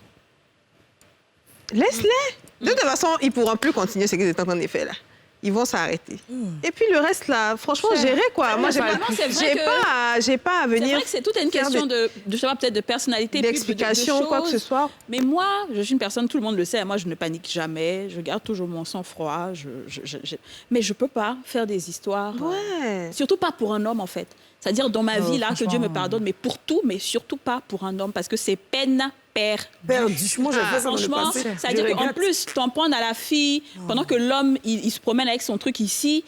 laisse-les. De toute façon, ils ne pourront plus continuer ce qu'ils étaient en train de faire là. Ils vont s'arrêter. Et puis le reste là, franchement, gérer quoi. Moi, j'ai pas à venir. C'est vrai que c'est toute une question de justement peut-être de personnalité, puis d'explication, de quoi que ce choses. soit. Mais moi, je suis une personne, tout le monde le sait, moi je ne panique jamais, je garde toujours mon sang-froid, mais je peux pas faire des histoires. Ouais. Surtout pas pour un homme en fait. C'est-à-dire dans ma vie là, que Dieu me pardonne, mais pour tout, mais surtout pas pour un homme, parce que c'est peine perdue. Perdu. Moi, j'ai fait ça dans le Franchement, passé. c'est-à-dire Je qu'en regrette. plus, t'en prends à la fille, pendant que l'homme, il se promène avec son truc ici,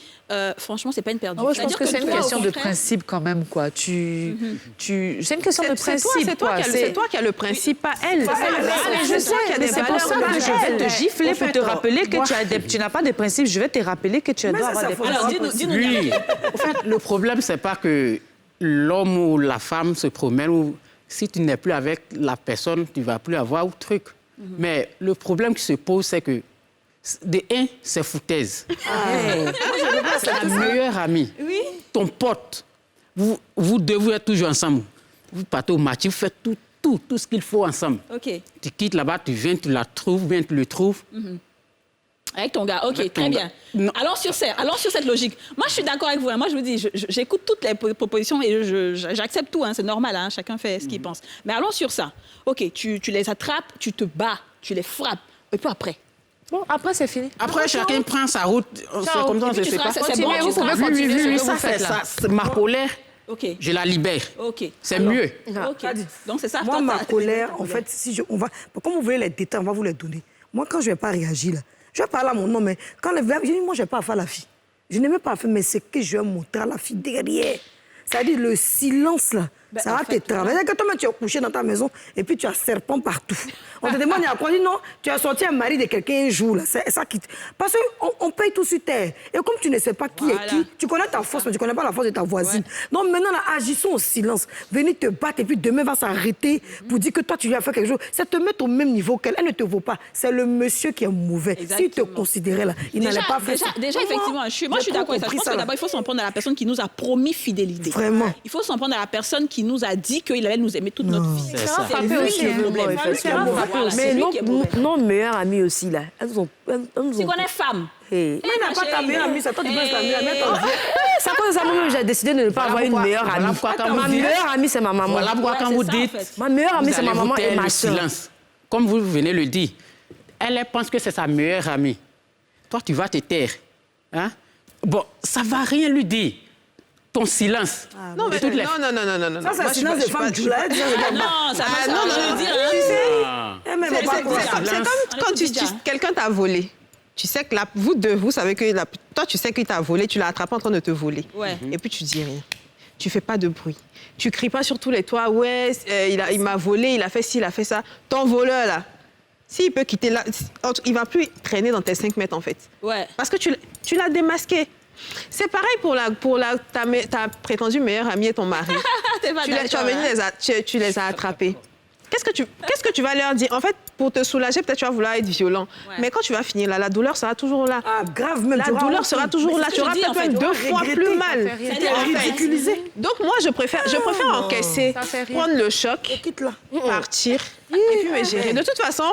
franchement, c'est pas une perdue. Moi, je pense C'est-à-dire que c'est une toi, au question de contraire, principe quand même, quoi. C'est une question de principe, C'est toi, quoi. c'est toi qui as le principe, pas elle. Mais je sais, mais c'est pour ça que je vais te gifler pour te rappeler que tu n'as pas de principe. Je vais te rappeler que tu dois avoir des principes. Alors, dis-nous, Oui. En fait, le problème, c'est pas que l'homme ou la femme se promène ou si tu n'es plus avec la personne, tu ne vas plus avoir un truc. Mais le problème qui se pose, c'est que, de un, c'est foutaise. Ta meilleure amie, ton pote, vous deux, vous êtes toujours ensemble. Vous partez au match, vous faites tout ce qu'il faut ensemble. OK. Tu quittes là-bas, tu viens, tu la trouves, bien tu le trouves. Avec ton gars, OK, Avec très ton bien. gars. Non. Allons sur cette logique. Moi, je suis d'accord avec vous. Moi, je vous dis, j'écoute toutes les propositions et j'accepte tout. Hein, c'est normal, hein, chacun fait ce qu'il pense. Mais allons sur ça. OK, tu les attrapes, tu te bats, tu les frappes. Et puis après? Bon, après, c'est fini. Après, chacun prend sa route. C'est comme ça, Et je puis ne sais pas. c'est bon, Continuez, tu vous seras pouvez continuer continuer ce que ça, vous faites là. C'est ma colère, OK. je la libère. OK. C'est Alors, mieux. OK. Donc, c'est ça. Moi, toi, ma t'as- colère, en fait, comme vous voulez les détails, on va vous les donner. Moi, quand je ne vais pas réagir, là, je vais parler à mon nom, mais quand je dis, moi, je n'ai pas affaire à la fille. Je n'ai même pas affaire, mais c'est que je vais montrer à la fille derrière. C'est-à-dire le silence, là, ça va te travailler. Que toi-même, tu es couché dans ta maison et puis tu as serpent partout. On te demande, il y a quoi? On dit non, tu as sorti un mari de quelqu'un un jour, là. C'est ça qui... Parce qu'on paye tout sur terre. Et comme tu ne sais pas qui est qui, tu connais ta force, mais tu ne connais pas la force de ta voisine. Donc maintenant, là, agissons au silence. Venez te battre et puis demain va s'arrêter pour dire que toi, tu lui as fait quelque chose. C'est te mettre au même niveau qu'elle. Elle ne te vaut pas. C'est le monsieur qui est mauvais. S'il te considérait, là, il n'allait pas faire ça. Déjà, effectivement, moi, je suis d'accord avec ça. Je pense que d'abord, il faut s'en prendre à la personne qui nous a promis fidélité. Vraiment. Il faut s'en prendre à la personne qui nous a dit qu'il allait nous aimer toute notre vie. C'est ça. C'est lui le problème. Voilà, c'est Mais lui qui est mauvais. nos meilleures amies aussi, là, elles nous Tu ont... connais femme. Hey. Mais n'a pas ta meilleure amie, c'est toi qui penses ta meilleure amie. C'est à cause de ça, moi-même, j'ai décidé de ne pas avoir une meilleure amie. pourquoi quand Ma vous dites- meilleure amie, c'est ma maman. Voilà pourquoi quand c'est vous ça, en dites, fait. Ma meilleure amie, vous c'est ma allez vous maman taire et ma le soeur. silence. Comme vous venez le dire, elle pense que c'est sa meilleure amie. Toi, tu vas te taire. Hein? Bon, ça ne va rien lui dire. Ton silence. Non, mais toutes les- non. Ça, c'est Moi, un silence de femme. Tu l'as dit. Non, ça va non, ça non, veut dire. non, hein. tu sais, C'est c'est comme quand quelqu'un t'a volé. Tu sais que vous deux, vous savez que toi, tu sais qu'il t'a volé, tu l'as attrapé en train de te voler. Ouais. Et puis tu dis rien. Tu fais pas de bruit. Tu cries pas sur tous les toits, ouais, il m'a volé, il a fait ci, il a fait ça. Ton voleur, là, s'il peut quitter là, il va plus traîner dans tes 5 mètres, en fait. Ouais. Parce que tu l'as démasqué. C'est pareil pour ta prétendue meilleure amie et ton mari. T'es pas Tu as d'accord, venu hein. tu les as attrapés. qu'est-ce que tu vas leur dire? En fait, pour te soulager, peut-être tu vas vouloir être violent. Ouais. Mais quand tu vas finir là, la douleur sera toujours là. Ah, grave, même. La douleur sera toujours là. Tu auras peut-être même 2 fois plus mal. Ridiculisé. Donc moi, je préfère encaisser, prendre le choc, partir et puis me gérer. De toute façon,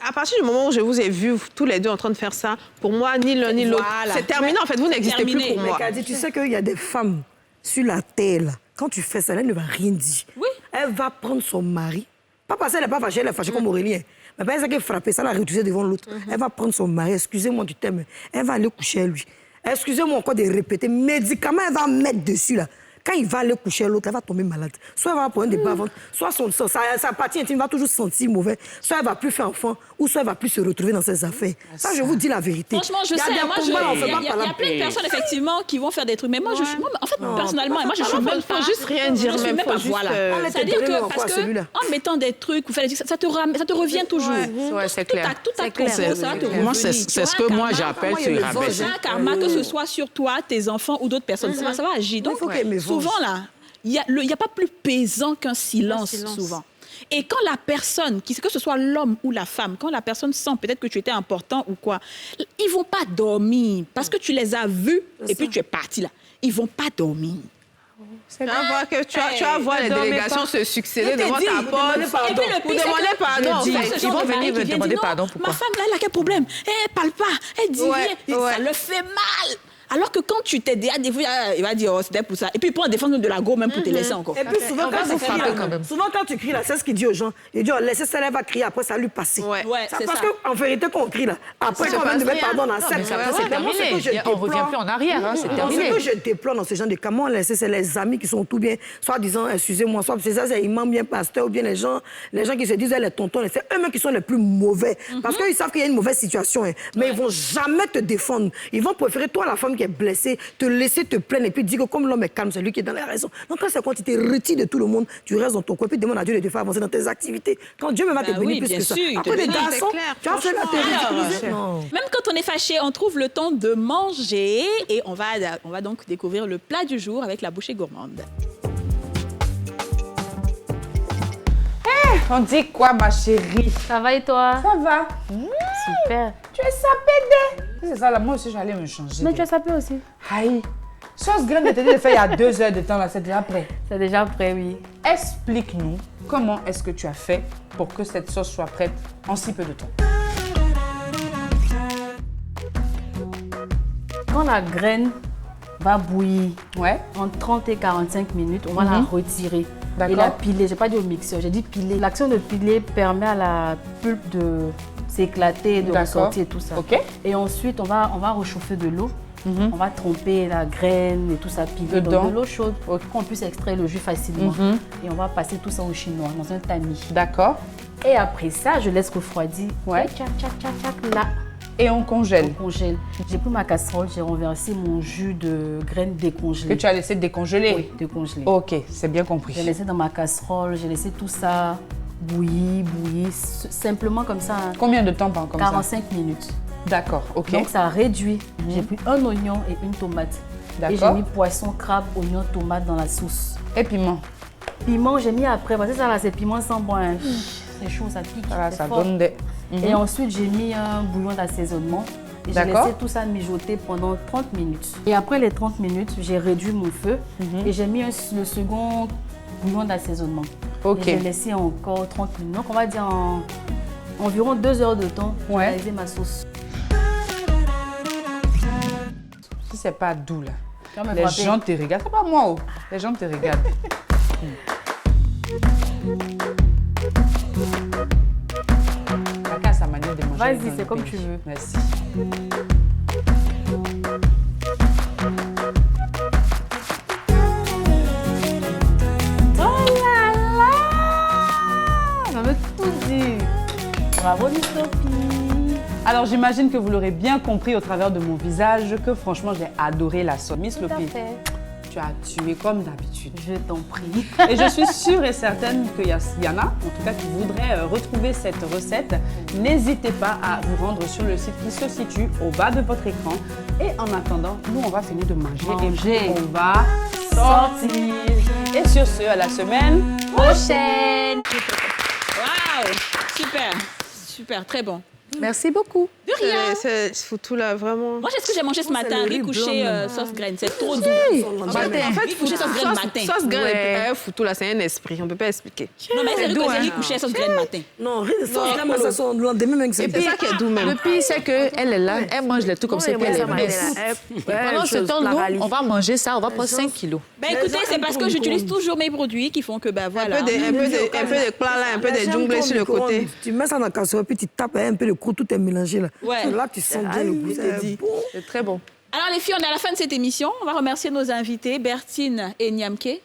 à partir du moment où je vous ai vus tous les deux en train de faire ça, pour moi, ni l'un ni l'autre, c'est terminé. En fait, vous n'existez plus pour moi. Tu sais qu'il y a des femmes sur la terre, là. Quand tu fais ça, elle ne va rien dire. Oui. Elle va prendre son mari. Pas parce qu'elle n'est pas fâchée, elle est fâchée comme Aurélien. Mais pas parce qu'elle frappée, ça l'a réutilisé devant l'autre. Elle va prendre son mari. Excusez-moi du thème. Elle va aller coucher à lui. Excusez-moi encore de répéter. Médicaments, elle va mettre dessus, là. Quand il va aller coucher à l'autre, elle va tomber malade. Soit elle va prendre des bavons, soit sa partie intime va toujours se sentir mauvais, soit elle va plus faire enfant, ou soit elle va plus se retrouver dans ses affaires. Ça, je vous dis la vérité. Franchement, je sais. Il y a plein de personnes, effectivement, qui vont faire des trucs. Mais moi, en fait, personnellement, moi, je suis même pas... juste rien dire. Je suis même pas... Voilà. C'est-à-dire que, parce que, en mettant des trucs, ça te revient toujours. Ouais, c'est clair. Tout à coup, ça va te revenir. Moi, c'est ce que moi, j'appelle se rabaisser. C'est un karma, que ce soit sur toi, tes enfants ou d'autres personnes. Ça va agir. Donc, souvent, là, il n'y a pas plus pesant qu'un silence, souvent. Et quand la personne, que ce soit l'homme ou la femme, quand la personne sent peut-être que tu étais important ou quoi, ils ne vont pas dormir parce que tu les as vus et puis tu es parti là. Ils ne vont pas dormir. Tu vas voir les délégations se succéder devant ta porte. Et puis le pire, demander pardon. Ils vont venir me demander pardon. Pourquoi? Ma femme, là, elle a quel problème? Elle ne parle pas, elle dit rien. Ça le fait mal. Alors que quand tu t'es déjà défouillé, il va dire, oh, c'était pour ça. Et puis il prend défendre de la go même pour te laisser encore. Et puis souvent, quand tu cries là, c'est ce qu'il dit aux gens. Il dit, oh, laissez ça, elle va crier, après ça lui passer. Ouais, c'est parce ça. qu'en vérité, quand on crie là, après quand on vient de mettre pardon dans cette, c'est terminé. On ne revient plus en arrière, c'est terminé. Ce que je déplore dans ce genre de cas, moi, c'est les amis qui sont tout bien, soit disant, excusez-moi, soit c'est ça, c'est imam bien pasteur, ou bien les gens qui se disent, les tontons, c'est eux-mêmes qui sont les plus mauvais. Parce qu'ils savent qu'il y a une mauvaise situation, mais ils vont jamais te défendre. Ils vont préférer toi, la femme qui est blessée, te laisser te plaindre et puis dire que comme l'homme est calme, c'est lui qui est dans la raison. Donc quand c'est quand tu te retires de tout le monde, tu restes dans ton coin et puis demande à Dieu de te faire avancer dans tes activités. Quand Dieu me va te bénir plus que ça. Après des garçons, tu as fait la télé. Même quand on est fâché, on trouve le temps de manger et on va donc découvrir le plat du jour avec la bouchée gourmande. On dit quoi, ma chérie? Ça va et toi? Ça va. Super. Tu es sapée de... C'est ça, là, moi aussi, j'allais me changer. Mais tu es sapée aussi. Aïe. Sauce graine de télé de fait il y a 2 heures de temps, là, c'est déjà prêt. C'est déjà prêt, oui. Explique-nous comment est-ce que tu as fait pour que cette sauce soit prête en si peu de temps. Quand la graine va bouillir, en 30 et 45 minutes, on va la retirer. Et la piler. Je n'ai pas dit au mixeur, j'ai dit piler. L'action de piler permet à la pulpe de s'éclater, de ressortir et tout ça. Et ensuite, on va réchauffer de l'eau. On va tremper la graine et tout ça, piler dans de l'eau chaude pour qu'on puisse extraire le jus facilement. Et on va passer tout ça au chinois, dans un tamis. D'accord. Et après ça, je laisse refroidir. Là. Et on congèle. On congèle. J'ai pris ma casserole, j'ai renversé mon jus de graines décongelé. Que tu as laissé décongeler? Oui, décongelé. Ok, c'est bien compris. J'ai laissé dans ma casserole, j'ai laissé tout ça bouillir, simplement comme ça. Combien de temps comme 45 minutes. D'accord, ok. Donc ça réduit. J'ai pris un oignon et une tomate. Et j'ai mis poisson, crabe, oignon, tomate dans la sauce. Et piment? Piment, j'ai mis après. Parce que ça là, c'est piment sans bois. C'est chaud, ça pique. Ça donne des... Et ensuite, j'ai mis un bouillon d'assaisonnement. Et j'ai laissé tout ça mijoter pendant 30 minutes. Et après les 30 minutes, j'ai réduit mon feu et j'ai mis le second bouillon d'assaisonnement. Et j'ai laissé encore 30 minutes. Donc, on va dire environ 2 heures de temps pour réaliser ma sauce. Si c'est pas doux, là, les gens te regardent. C'est pas moi, les gens te regardent. Chacun a sa manière de manger. Vas-y, c'est comme tu veux. Merci. Oh là là! Ça veut tout dire. Bravo, Miss Sophie. Alors, j'imagine que vous l'aurez bien compris au travers de mon visage que franchement, j'ai adoré la sauce. Miss Lopi, tu as tué comme d'habitude. Je t'en prie. Et je suis sûre et certaine qu'il y en a, en tout cas, qui voudraient retrouver cette recette. N'hésitez pas à vous rendre sur le site qui se situe au bas de votre écran. Et en attendant, nous, on va finir de manger. Et on va sortir. Et sur ce, à la semaine prochaine. Waouh, super, super, très bon. Merci beaucoup. De rien. C'est foutu là, vraiment. Moi, c'est ce que j'ai mangé ce matin, riz couché sauce graine. C'est trop doux. En fait, riz couché sauce graine matin. Sauce graine, foutu là, c'est un esprit. On ne peut pas expliquer. Non, mais c'est riz couché sauce graine matin. Non, sauce graine, mais ça sont le lendemain même. Et puis ça qui est doux même. Le pire, c'est qu'elle est là, elle mange les trucs comme ça, puis elle est mince. Pendant ce temps, nous, on va manger ça, on va prendre 5 kilos. Ben écoutez, c'est parce que j'utilise toujours mes produits qui font que, ben voilà. Un peu de plat là, un peu de jungle sur le côté. Tu mets ça dans la casserole, puis tu tapes un peu le croûte, tout est mélangé là. Ouais. Là, tu sens bien le goût. C'est bon. C'est très bon. Alors les filles, on est à la fin de cette émission. On va remercier nos invités, Bertine et Nyamké.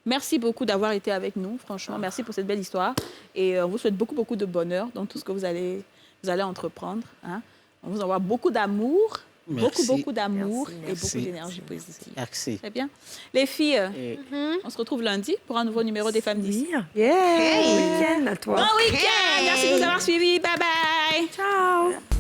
Merci beaucoup d'avoir été avec nous, franchement. Merci pour cette belle histoire. Et on vous souhaite beaucoup, beaucoup de bonheur dans tout ce que vous allez entreprendre. Hein. On vous envoie beaucoup d'amour, beaucoup d'amour et beaucoup d'énergie positive. Merci. Très bien. Les filles, on se retrouve lundi pour un nouveau numéro des Femmes d'ici. Yeah. Bon week-end à toi. Bon week-end. Merci de nous avoir suivis. Bye bye. Ciao.